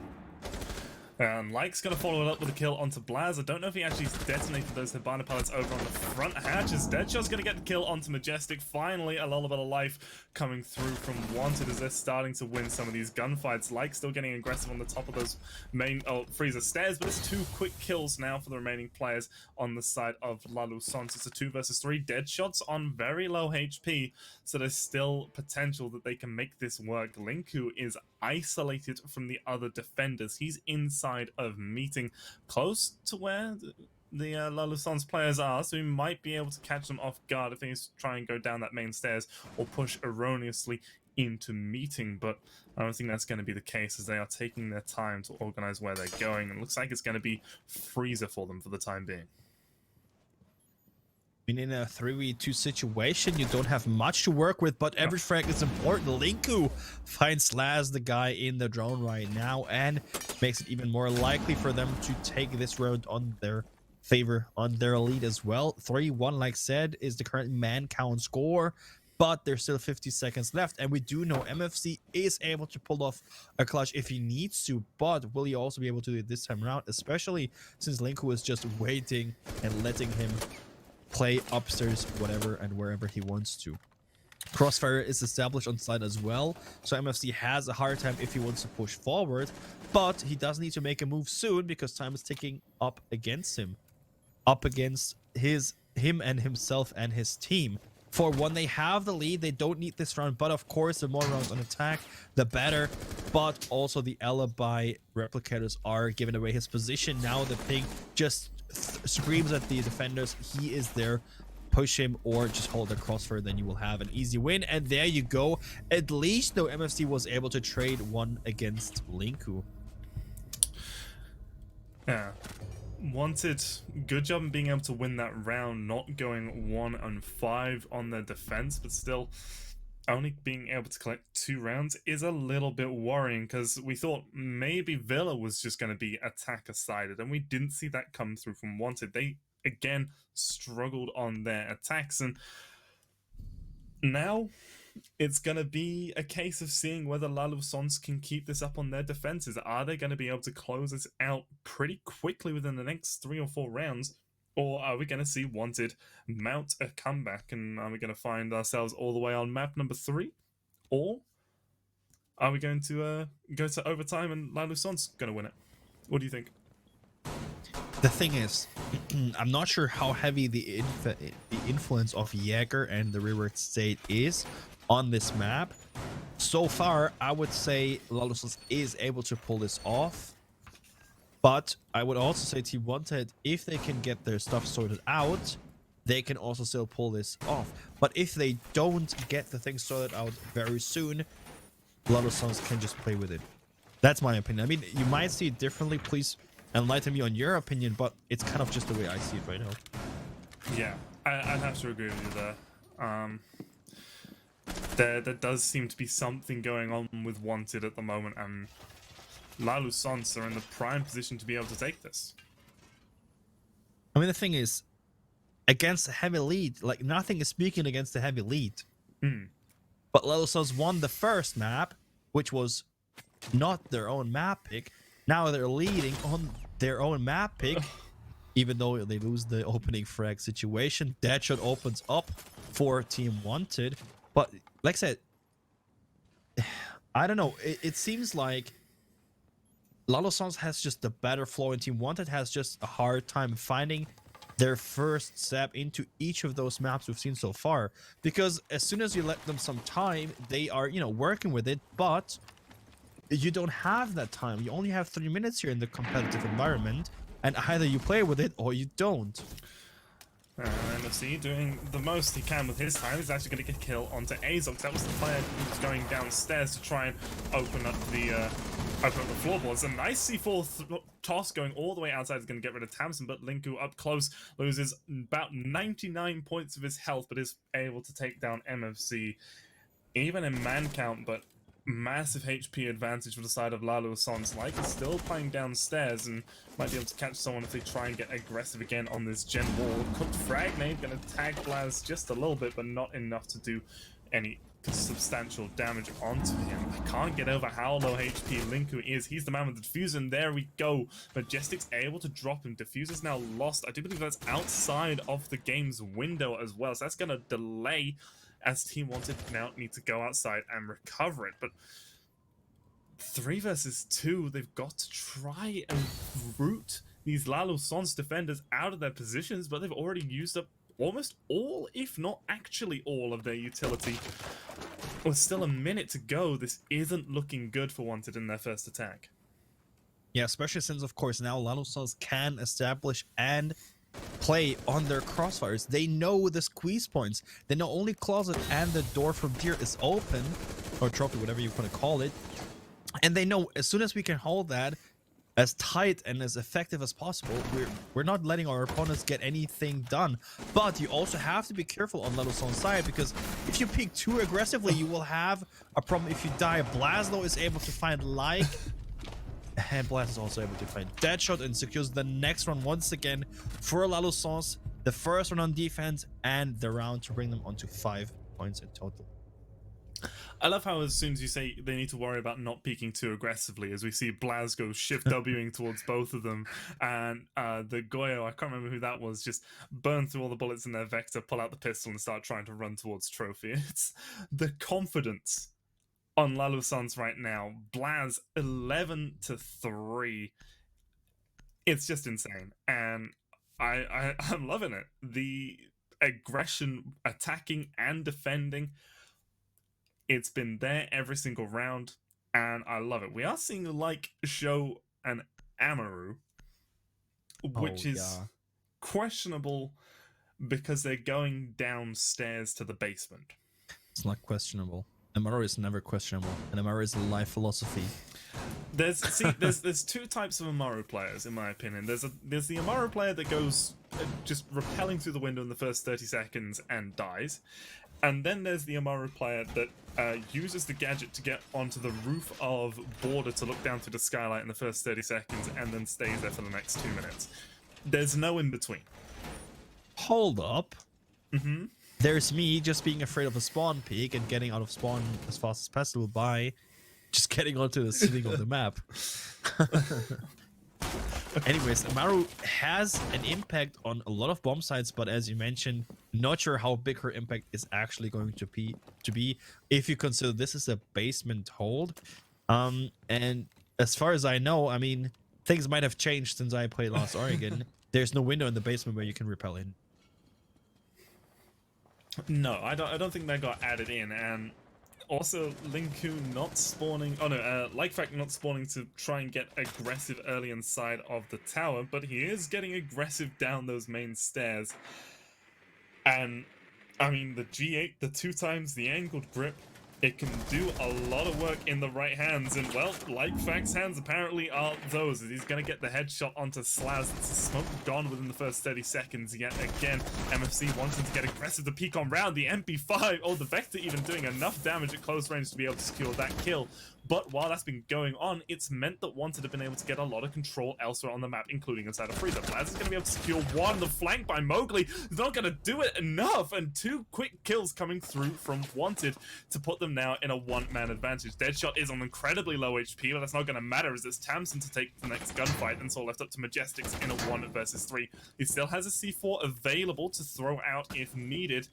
And Like's going to follow it up with a kill onto Blaz. I don't know if he actually detonated those Hibana pellets over on the front hatch, as Deadshot's going to get the kill onto Majestic. Finally, a little bit of life coming through from Wanted as they're starting to win some of these gunfights. Like still getting aggressive on the top of those main freezer stairs, but it's 2 quick kills now for the remaining players on the side of LALOOSANCE. It's a 2 versus 3. Deadshot's on very low HP, so there's still potential that they can make this work. Linku is isolated from the other defenders. He's inside of meeting close to where the LALOOSANCE players are, so he might be able to catch them off guard if they try and go down that main stairs or push erroneously into meeting, but I don't think that's going to be the case, as they are taking their time to organize where they're going, and it looks like it's going to be freezer for them for the time being. I mean, in a 3v2 situation, you don't have much to work with, but every frag is important. Linku finds Slaz, the guy in the drone right now, and makes it even more likely for them to take this round on their favor, on their lead as well. 3-1, like said, is the current man count score, but there's still 50 seconds left, and we do know MFC is able to pull off a clutch if he needs to, but will he also be able to do it this time around, especially since Linku is just waiting and letting him play upstairs, whatever and wherever he wants to. Crossfire is established on side as well, so MFC has a hard time if he wants to push forward, but he does need to make a move soon because time is ticking up against him, up against him and himself and his team. for when they have the lead, they don't need this round. But of course, the more rounds on attack, the better. But also the alibi replicators are giving away his position. Now the ping just screams at the defenders. He is there. Push him or just hold the crossfire, then you will have an easy win. And there you go. At least though, MFC was able to trade one against Linku. Yeah. Wanted, good job in being able to win that round, not going 1-5 on their defense, but still only being able to collect 2 rounds is a little bit worrying, because we thought maybe Villa was just going to be attacker sided, and we didn't see that come through from Wanted. They again struggled on their attacks, and now it's going to be a case of seeing whether LALOOSANCE can keep this up on their defenses. Are they going to be able to close this out pretty quickly within the next 3 or 4 rounds? Or are we going to see Wanted mount a comeback, and are we going to find ourselves all the way on map number 3? Or are we going to go to overtime and LALOOSANCE going to win it? What do you think? The thing is, I'm not sure how heavy the influence of Jäger and the Reward State is on this map. So far, I would say LALOOSANCE is able to pull this off. But I would also say Team Wanted, if they can get their stuff sorted out, they can also still pull this off. But if they don't get the thing sorted out very soon, LALOOSANCE can just play with it. That's my opinion. I mean, you might see it differently. Please enlighten me on your opinion, but it's kind of just the way I see it right now. Yeah, I'd have to agree with you there. There does seem to be something going on with Wanted at the moment, and LALOOSANCE are in the prime position to be able to take this. I mean, the thing is, against a heavy lead, like, nothing is speaking against a heavy lead. But LALOOSANCE won the first map, which was not their own map pick. Now they're leading on their own map pick, even though they lose the opening frag situation. Deadshot opens up for Team Wanted. But like I said, I don't know. It seems like LALOOSANCE has just a better flow, and Team Wanted has just a hard time finding their first step into each of those maps we've seen so far. Because as soon as you let them some time, they are, you know, working with it, but you don't have that time. You only have 3 minutes here in the competitive environment, and either you play with it or you don't. MFC doing the most he can with his time. He's actually going to get a kill onto Azox. That was the player who was going downstairs to try and open up the floorboards. A nice C4 toss going all the way outside is going to get rid of Tamsin, but Linku up close loses about 99 points of his health, but is able to take down MFC even in man count. But massive HP advantage for the side of LALOOSANCE. Like is still playing downstairs and might be able to catch someone if they try and get aggressive again on this gen wall. Cooked frag nade, gonna tag Blaz just a little bit, but not enough to do any substantial damage onto him. I can't get over how low HP Linku is. He's the man with the diffuser, and there we go. Majestic's able to drop him. Diffuser's now lost. I do believe that's outside of the game's window as well, so that's gonna delay as Team Wanted now need to go outside and recover it. But 3 versus 2, they've got to try and root these LALOOSANCE defenders out of their positions, but they've already used up almost all, if not actually all, of their utility. With still a minute to go, this isn't looking good for Wanted in their first attack. Yeah, especially since, of course, now LALOOSANCE can establish and play on their crossfires. They know the squeeze points. They know only closet and the door from Deer is open, or trophy, whatever you want to call it. And they know as soon as we can hold that as tight and as effective as possible, we're not letting our opponents get anything done. But you also have to be careful on LALOOSANCE's side, because if you peek too aggressively, you will have a problem if you die. Blazlo is able to find like, and Blast is also able to find Deadshot and secures the next round once again for LALOOSANCE. The first one on defense and the round to bring them onto 5 points in total. I love how as soon as you say they need to worry about not peeking too aggressively, as we see Blaz go shift Wing towards both of them, and the Goyo, I can't remember who that was, just burn through all the bullets in their Vector, pull out the pistol and start trying to run towards Trophy. It's the confidence on LALOOSANCE right now. Blaz 11-3. It's just insane, and I'm loving it. aggression, attacking and defending. It's been there every single round, and I love it. We are seeing like Show and Amaru, which Oh is yeah, questionable because they're going downstairs to the basement. it's not questionable. MR is never questionable, and MR is a life philosophy. There's two types of Amaru players in my opinion. There's the Amaru player that goes just rappelling through the window in the first 30 seconds and dies, and then there's the Amaru player that uses the gadget to get onto the roof of Border to look down through the skylight in the first 30 seconds and then stays there for the next 2 minutes. There's no in between. Hold up. Mm-hmm. There's me just being afraid of a spawn peak and getting out of spawn as fast as possible by just getting onto the ceiling of the map. Anyways, Amaru has an impact on a lot of bomb sites, but as you mentioned, not sure how big her impact is actually going to be if you consider this is a basement hold. And as far as I know, I mean, things might have changed since I played Lost Oregon. There's no window in the basement where you can rappel in. No, I don't think that got added in, and also Linku not spawning. Oh no, Likefact not spawning to try and get aggressive early inside of the tower, but he is getting aggressive down those main stairs. And I mean, the G8, the 2 times the angled grip, it can do a lot of work in the right hands, and well, Likefact's hands apparently are those, as he's going to get the headshot onto Slaz. It's a smoke gone within the first 30 seconds yet again. MFC wanting to get aggressive, the peak on round, the MP5, oh, the Vector even doing enough damage at close range to be able to secure that kill. But while that's been going on, it's meant that Wanted have been able to get a lot of control elsewhere on the map, including inside of Freezer. Blaz is going to be able to secure one. The flank by Mowgli is not going to do it enough, and 2 quick kills coming through from Wanted to put them now in a 1-man advantage. Deadshot is on incredibly low HP, but that's not going to matter as it's Tamsin to take the next gunfight, and so left up to Majestics in a 1 versus 3. He still has a C4 available to throw out if needed.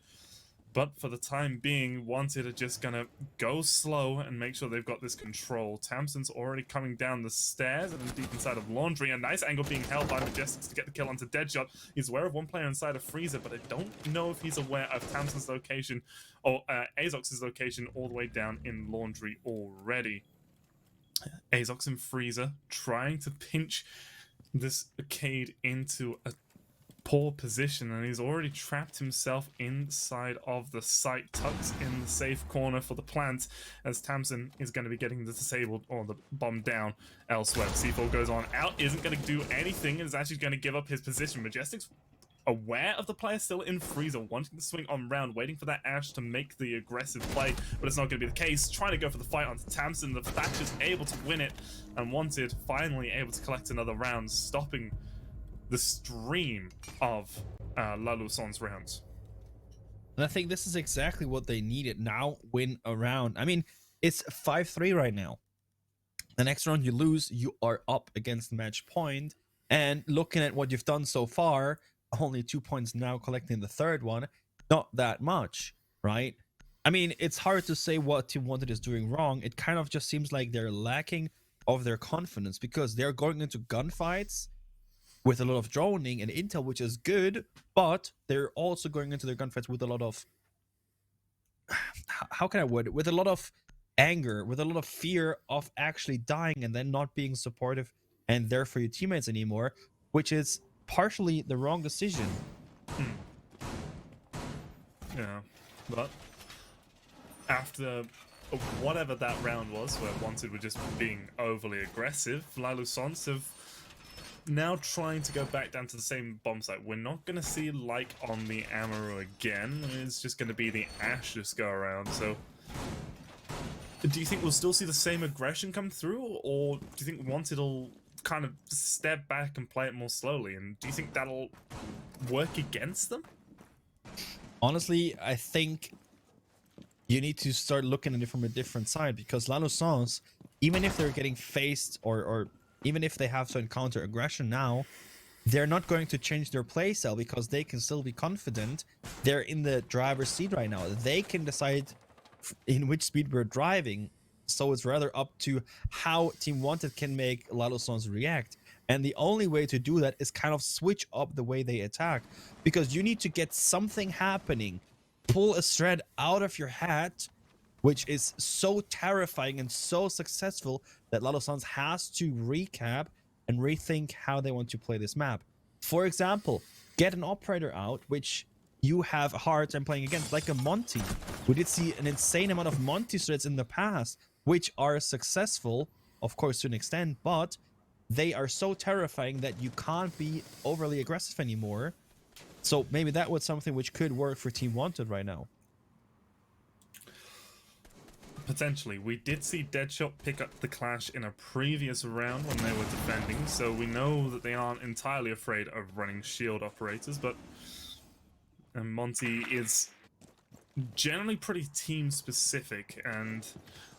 But for the time being, Wanted are just going to go slow and make sure they've got this control. Tamsin's already coming down the stairs and deep inside of Laundry. A nice angle being held by Majestics to get the kill onto Deadshot. He's aware of one player inside of Freezer, but I don't know if he's aware of Tamsin's location or Azox's location all the way down in Laundry already. Azox and Freezer trying to pinch this Arcade into a poor position, and he's already trapped himself inside of the site, tucked in the safe corner for the plant, as Tamsin is going to be getting the disabled or the bomb down elsewhere. C4 goes on out, isn't going to do anything, and is actually going to give up his position. Majestics aware of the player still in Freezer, wanting to swing on round, waiting for that Ash to make the aggressive play, but it's not going to be the case. Trying to go for the fight onto Tamsin, the Thatcher's able to win it, and Wanted finally able to collect another round, stopping the stream of LALOOSANCE rounds. And I think this is exactly what they needed. Now win a round. I mean, it's 5-3 right now. The next round you lose, you are up against match point. And looking at what you've done so far, only 2 points now, collecting the third one. Not that much, right? I mean, it's hard to say what Team Wanted is doing wrong. It kind of just seems like they're lacking of their confidence because they're going into gunfights with a lot of droning and intel, which is good, but they're also going into their gunfights with a lot of, how can I word it, with a lot of anger, with a lot of fear of actually dying and then not being supportive and there for your teammates anymore, which is partially the wrong decision. Yeah, but after whatever that round was, where Wanted were just being overly aggressive, LALOOSANCE have now trying to go back down to the same bomb site. We're not going to see like on the Amaru again. It's just going to be the Ash just go around. So do you think we'll still see the same aggression come through, or do you think Wanted will kind of step back and play it more slowly? And do you think that'll work against them? Honestly, I think you need to start looking at it from a different side, because LALOOSANCE, even if they're getting faced or even if they have to encounter aggression now, they're not going to change their playstyle because they can still be confident. They're in the driver's seat right now. They can decide in which speed we're driving. So it's rather up to how Team Wanted can make LALOOSANCE react. And the only way to do that is kind of switch up the way they attack, because you need to get something happening, pull a thread out of your hat, which is so terrifying and so successful that LALOOSANCE has to recap and rethink how they want to play this map. For example, get an operator out, which you have a hard time playing against, like a Monty. We did see an insane amount of Monty threads in the past, which are successful, of course, to an extent, but they are so terrifying that you can't be overly aggressive anymore. So maybe that was something which could work for Team Wanted right now. Potentially. We did see Deadshot pick up the clash in a previous round when they were defending, so we know that they aren't entirely afraid of running shield operators, but Monty is generally pretty team specific, and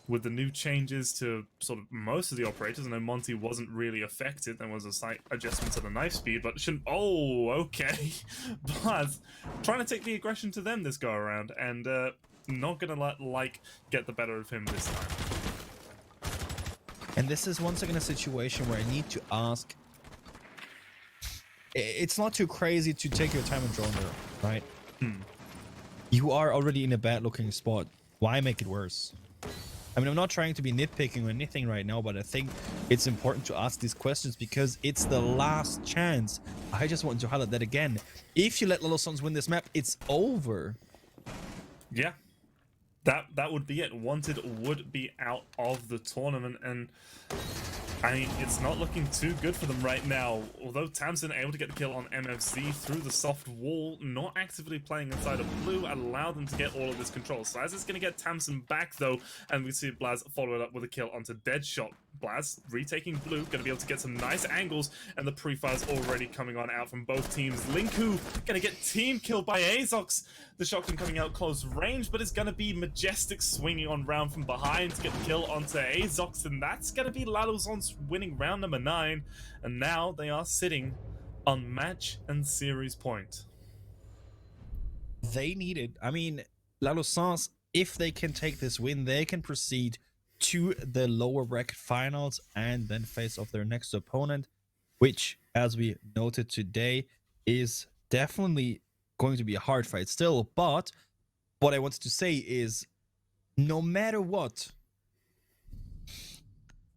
with the new changes to sort of most of the operators, I know Monty wasn't really affected. There was a slight adjustment to the knife speed, but shouldn't. Oh, okay. But trying to take the aggression to them this go around, and not gonna let get the better of him this time. And this is once again a situation where I need to ask. It's not too crazy to take your time and drone there, right? You are already in a bad looking spot. Why make it worse? I mean, I'm not trying to be nitpicking or anything right now, but I think it's important to ask these questions because it's the last chance. I just want to highlight that again. If you let LALOOSANCE win this map, it's over. Yeah, that would be it. Wanted would be out of the tournament, and I mean, it's not looking too good for them right now. Although Tamsin able to get the kill on MFC through the soft wall, not actively playing inside of blue, allowed them to get all of this control. Slaz is going to get Tamsin back though, and we see Blaz follow it up with a kill onto Deadshot. Blaz retaking blue, going to be able to get some nice angles, and the pre-fire's already coming on out from both teams. Linku going to get team killed by Azox. The shotgun coming out close range, but it's going to be Majestic swinging on round from behind to get the kill onto Azox, and that's going to be LALOOSANCE winning round number 9, and now they are sitting on match and series point. They need it. I mean, LALOOSANCE, if they can take this win, they can proceed to the lower bracket finals and then face off their next opponent, which, as we noted today, is definitely going to be a hard fight still. But what I wanted to say is, no matter what,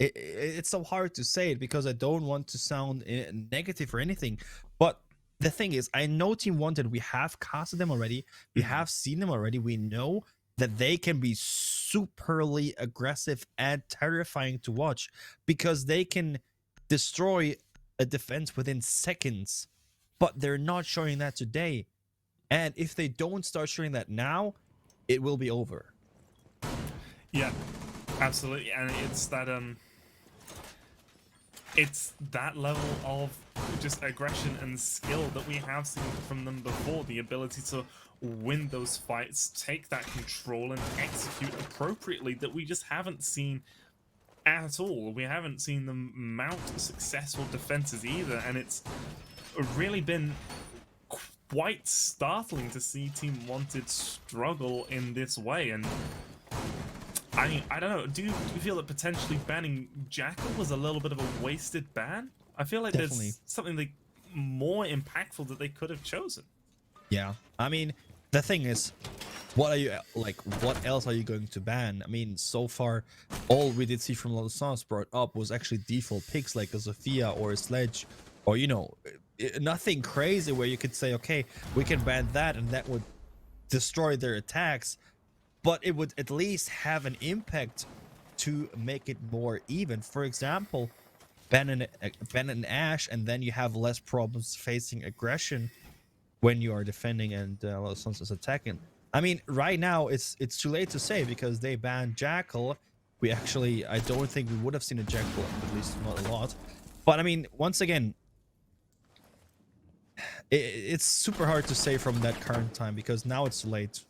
it's so hard to say it because I don't want to sound negative or anything, but the thing is, I know Team Wanted, we have casted them already, we have seen them already, we know that they can be superly aggressive and terrifying to watch because they can destroy a defense within seconds, but they're not showing that today. And if they don't start showing that now, it will be over. Yeah, absolutely. And it's that level of just aggression and skill that we have seen from them before. The ability to win those fights, take that control, and execute appropriately that we just haven't seen at all. We haven't seen them mount successful defenses either, and it's really been quite startling to see Team Wanted struggle in this way. And I mean, I don't know, do you feel that potentially banning Jackal was a little bit of a wasted ban? I feel like Definitely. There's something like more impactful that they could have chosen. Yeah, I mean, the thing is, what are you like? What else are you going to ban? I mean, so far, all we did see from LALOOSANCE brought up was actually default picks like a Sophia or a Sledge, or nothing crazy where you could say, okay, we can ban that and that would destroy their attacks, but it would at least have an impact to make it more even. For example, ban an Ashe, and then you have less problems facing aggression when you are defending and LALOOSANCE is attacking. I mean, right now it's too late to say because they banned Jackal. I don't think we would have seen a Jackal, at least not a lot. But I mean, once again, it's super hard to say from that current time because now it's late.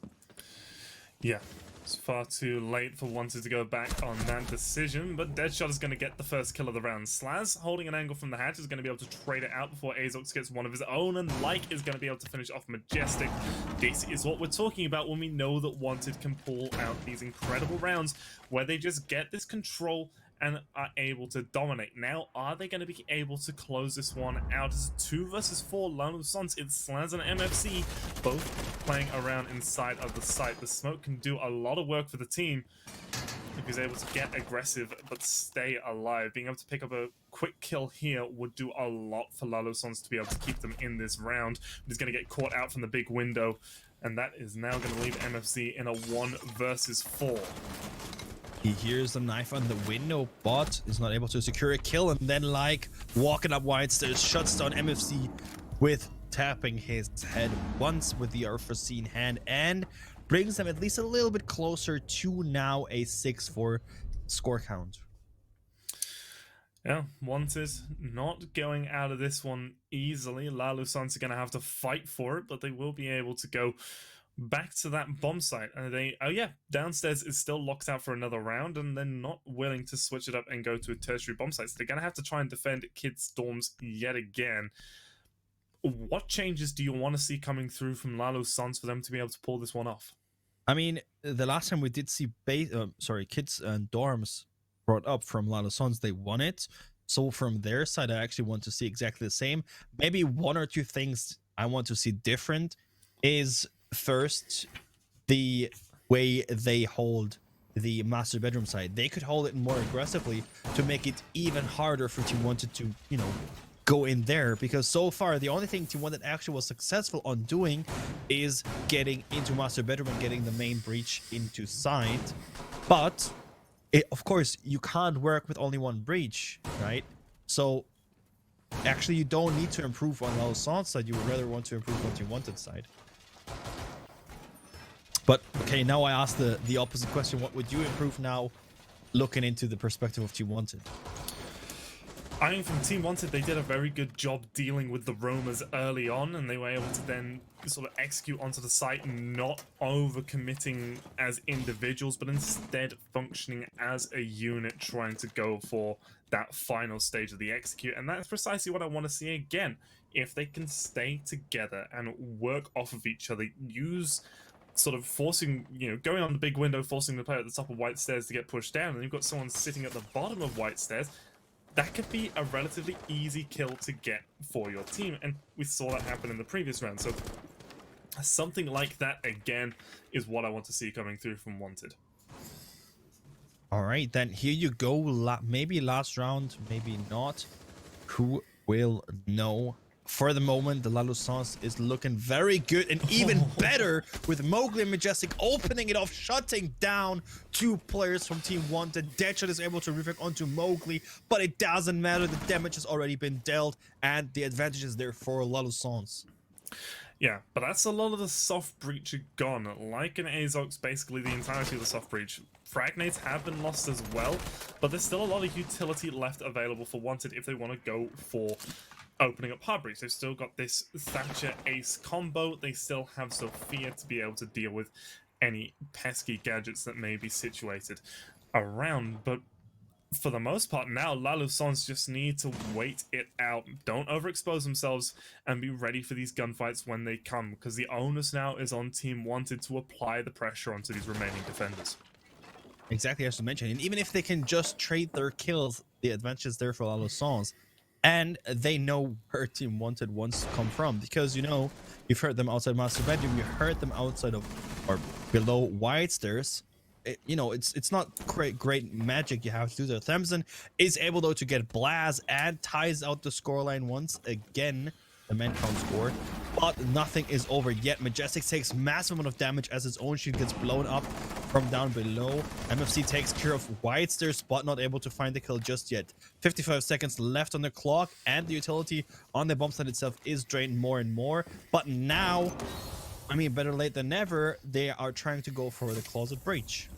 Yeah, it's far too late for Wanted to go back on that decision, but Deadshot is going to get the first kill of the round. Slaz, holding an angle from the hatch, is going to be able to trade it out before Azox gets one of his own, and Like is going to be able to finish off Majestic. This is what we're talking about when we know that Wanted can pull out these incredible rounds where they just get this control and are able to dominate. Now, are they going to be able to close this one out? As 2 versus 4 LALOOSANCE, it's Slaz and MFC both playing around inside of the site. The smoke can do a lot of work for the team if he's able to get aggressive but stay alive. Being able to pick up a quick kill here would do a lot for LALOOSANCE to be able to keep them in this round. But he's going to get caught out from the big window, and that is now going to leave MFC in a 1 versus 4. He hears the knife on the window, but is not able to secure a kill, and then, like, walking up wide stairs, shuts down MFC with tapping his head once with the unforeseen hand, and brings them at least a little bit closer to now a 6-4 score count. Yeah, Wanted not going out of this one easily. LALOOSANCE are going to have to fight for it, but they will be able to go back to that bomb site. And they, oh yeah, downstairs is still locked out for another round, and they're not willing to switch it up and go to a tertiary bomb site. So they're going to have to try and defend Kids Storms yet again. What changes do you want to see coming through from LALOOSANCE for them to be able to pull this one off? I mean, the last time we did see Kids and Dorms brought up from LALOOSANCE, they won it. So from their side, I actually want to see exactly the same. Maybe 1 or 2 things I want to see different is, first, the way they hold the master bedroom side. They could hold it more aggressively to make it even harder for Team Wanted to, you know, go in there, because so far the only thing Team Wanted actually was successful on doing is getting into master bedroom and getting the main breach into side. But of course, you can't work with only 1 breach, right? So actually, you don't need to improve on LALOOSANCE side. You would rather want to improve on Team Wanted side. But okay, now I ask the opposite question. What would you improve now, looking into the perspective of Team Wanted? I mean, from Team Wanted, they did a very good job dealing with the roamers early on, and they were able to then sort of execute onto the site, not overcommitting as individuals, but instead functioning as a unit, trying to go for that final stage of the execute. And that's precisely what I want to see again. If they can stay together and work off of each other, use sort of forcing, you know, going on the big window, forcing the player at the top of white stairs to get pushed down, and you've got someone sitting at the bottom of white stairs, that could be a relatively easy kill to get for your team, and we saw that happen in the previous round. So something like that again is what I want to see coming through from Wanted. All right, then here you go. Maybe last round, maybe not. Who will know? For the moment, the LALOOSANCE is looking very good, and even better with Mowgli and Majestic opening it off, shutting down 2 players from Team Wanted. Deadshot is able to reflect onto Mowgli, but it doesn't matter. The damage has already been dealt, and the advantage is there for LALOOSANCE. Yeah, but that's a lot of the soft breach gone. Like in Azox, basically the entirety of the soft breach. Fragnates have been lost as well, but there's still a lot of utility left available for Wanted if they want to go for opening up hard breach. They've still got this Thatcher Ace combo. They still have Sophia to be able to deal with any pesky gadgets that may be situated around, but for the most part now, LALOOSANCE just need to wait it out. Don't overexpose themselves and be ready for these gunfights when they come, because the onus now is on Team Wanted to apply the pressure onto these remaining defenders. Exactly as you mentioned, and even if they can just trade their kills, the advantage is there for LALOOSANCE. And they know where Team Wanted wants to come from, because, you know, you've heard them outside master bedroom, you heard them outside of or below wide stairs. You know, it's not great magic you have to do there. Thamson is able, though, to get Blast and ties out the scoreline once again, the man count score. But nothing is over yet. Majestic takes massive amount of damage as his own shield gets blown up from down below. MFC takes care of wide stairs, but not able to find the kill just yet. 55 seconds left on the clock, and the utility on the bomb site itself is drained more and more. But now, I mean, better late than never, they are trying to go for the closet breach.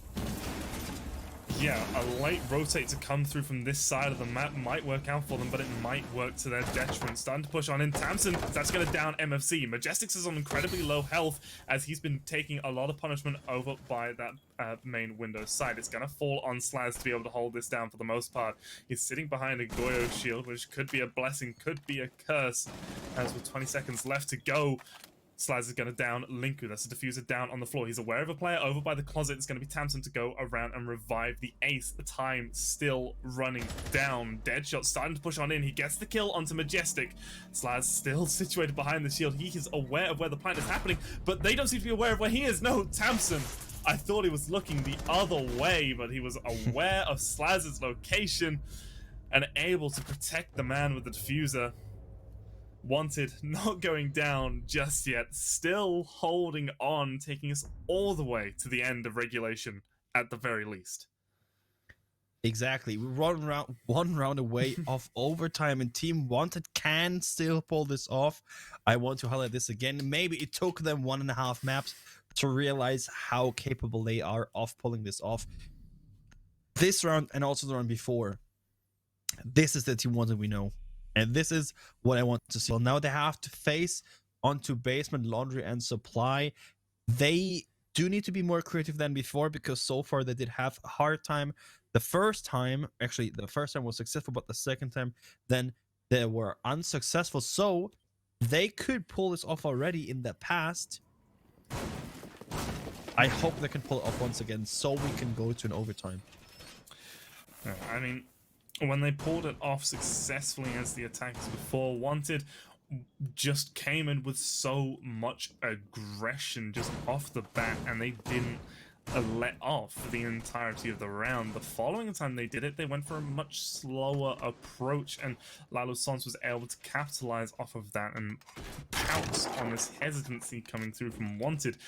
Yeah, a late rotate to come through from this side of the map might work out for them, but it might work to their detriment. Starting to push on in. Thamson, that's going to down MFC. Majestics is on incredibly low health as he's been taking a lot of punishment over by that main window side. It's going to fall on Slaz to be able to hold this down for the most part. He's sitting behind a Goyo shield, which could be a blessing, could be a curse. As with 20 seconds left to go, Slaz is going to down Linku. That's a diffuser down on the floor. He's aware of a player over by the closet. It's going to be Tamsin to go around and revive the ace. The time still running down. Deadshot starting to push on in. He gets the kill onto Majestic. Slaz still situated behind the shield. He is aware of where the plant is happening, but they don't seem to be aware of where he is. No, Tamsin. I thought he was looking the other way, but he was aware of Slaz's location and able to protect the man with the diffuser. Wanted not going down just yet, still holding on, taking us all the way to the end of regulation at the very least. Exactly. We're one round away of overtime, and Team Wanted can still pull this off. I want to highlight this again. Maybe it took them 1.5 maps to realize how capable they are of pulling this off. This round and also the round before, this is the Team Wanted we know. And this is what I want to see. Well, now they have to face onto basement, laundry, and supply. They do need to be more creative than before, because so far they did have a hard time. The first time was successful, but the second time, then they were unsuccessful. So they could pull this off already in the past. I hope they can pull it off once again, so we can go to an overtime. I mean, when they pulled it off successfully as the attackers before, Wanted just came in with so much aggression just off the bat, and they didn't let off for the entirety of the round. The following time they did it, they went for a much slower approach, and LALOOSANCE was able to capitalize off of that and pounce on this hesitancy coming through from Wanted.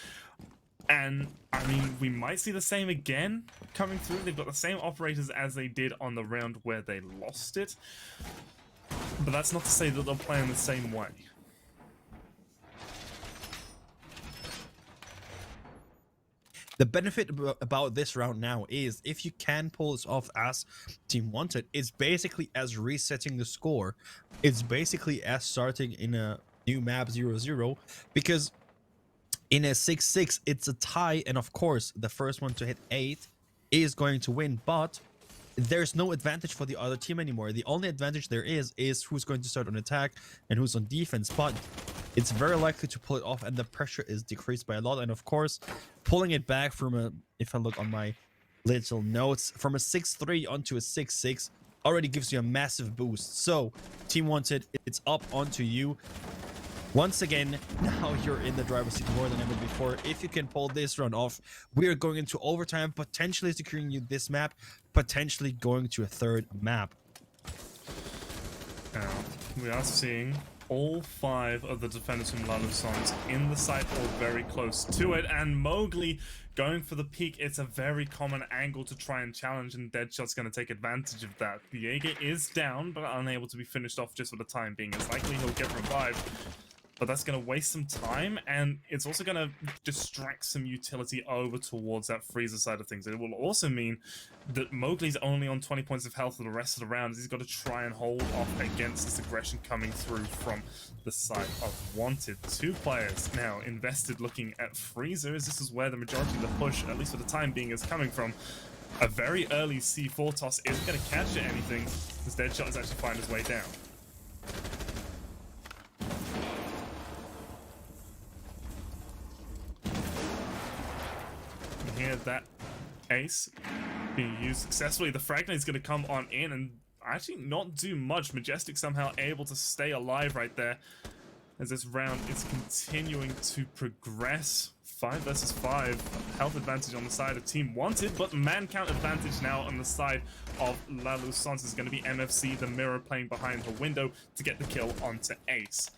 And, I mean, we might see the same again coming through. They've got the same operators as they did on the round where they lost it. But that's not to say that they'll play in the same way. The benefit about this round now is, if you can pull this off as Team Wanted, it's basically as resetting the score. It's basically as starting in a new map 0-0, because in a 6-6, it's a tie, and of course, the first one to hit 8 is going to win, but there's no advantage for the other team anymore. The only advantage there is who's going to start on attack and who's on defense, but it's very likely to pull it off, and the pressure is decreased by a lot. And of course, pulling it back from a, if I look on my little notes, from a 6-3 onto a 6-6 already gives you a massive boost. So, Team Wanted, it's up onto you. Once again, now you're in the driver's seat more than ever before. If you can pull this run off, we are going into overtime, potentially securing you this map, potentially going to a third map. Now, we are seeing all 5 of the defenders from LALOOSANCE in the site or very close to it, and Mowgli going for the peak. It's a very common angle to try and challenge, and Deadshot's going to take advantage of that. The Jaeger is down, but unable to be finished off just for the time being. It's likely he'll get revived, but that's going to waste some time, and it's also going to distract some utility over towards that freezer side of things. It will also mean that Mowgli's only on 20 points of health for the rest of the round. He's got to try and hold off against this aggression coming through from the side of Wanted. 2 players now invested looking at freezers. This is where the majority of the push, at least for the time being, is coming from. A very early C4 toss isn't going to catch anything, because Deadshot is actually finding his way down. Here, that ace being used successfully. The frag is going to come on in and actually not do much. Majestic somehow able to stay alive right there as this round is continuing to progress. 5 versus 5, health advantage on the side of Team Wanted, but man count advantage now on the side of LALOOSANCE is going to be MFC, the mirror playing behind her window to get the kill onto Ace.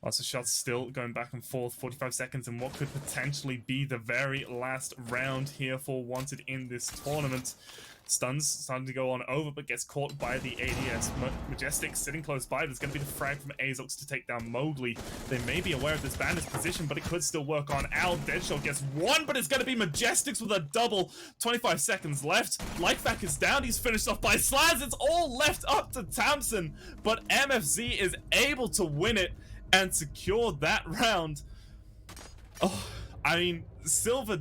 Lots of shots still going back and forth. 45 seconds in what could potentially be the very last round here for Wanted in this tournament. Stuns starting to go on over, but gets caught by the ADS. Majestic sitting close by. There's going to be the frag from Azox to take down Mowgli. They may be aware of this bandit's position, but it could still work on Al. Deadshot gets 1, but it's going to be Majestics with a double. 25 seconds left. Lifeback is down. He's finished off by Slaz. It's all left up to Tamsin, but MFC is able to win it and secure that round. Oh, I mean, Silver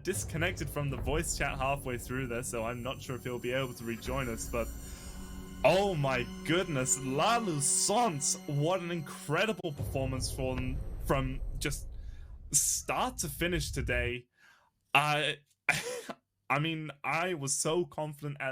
disconnected from the voice chat halfway through there, so I'm not sure if he'll be able to rejoin us, but oh my goodness, LALOOSANCE, what an incredible performance from from just start to finish today. I I mean, I was so confident at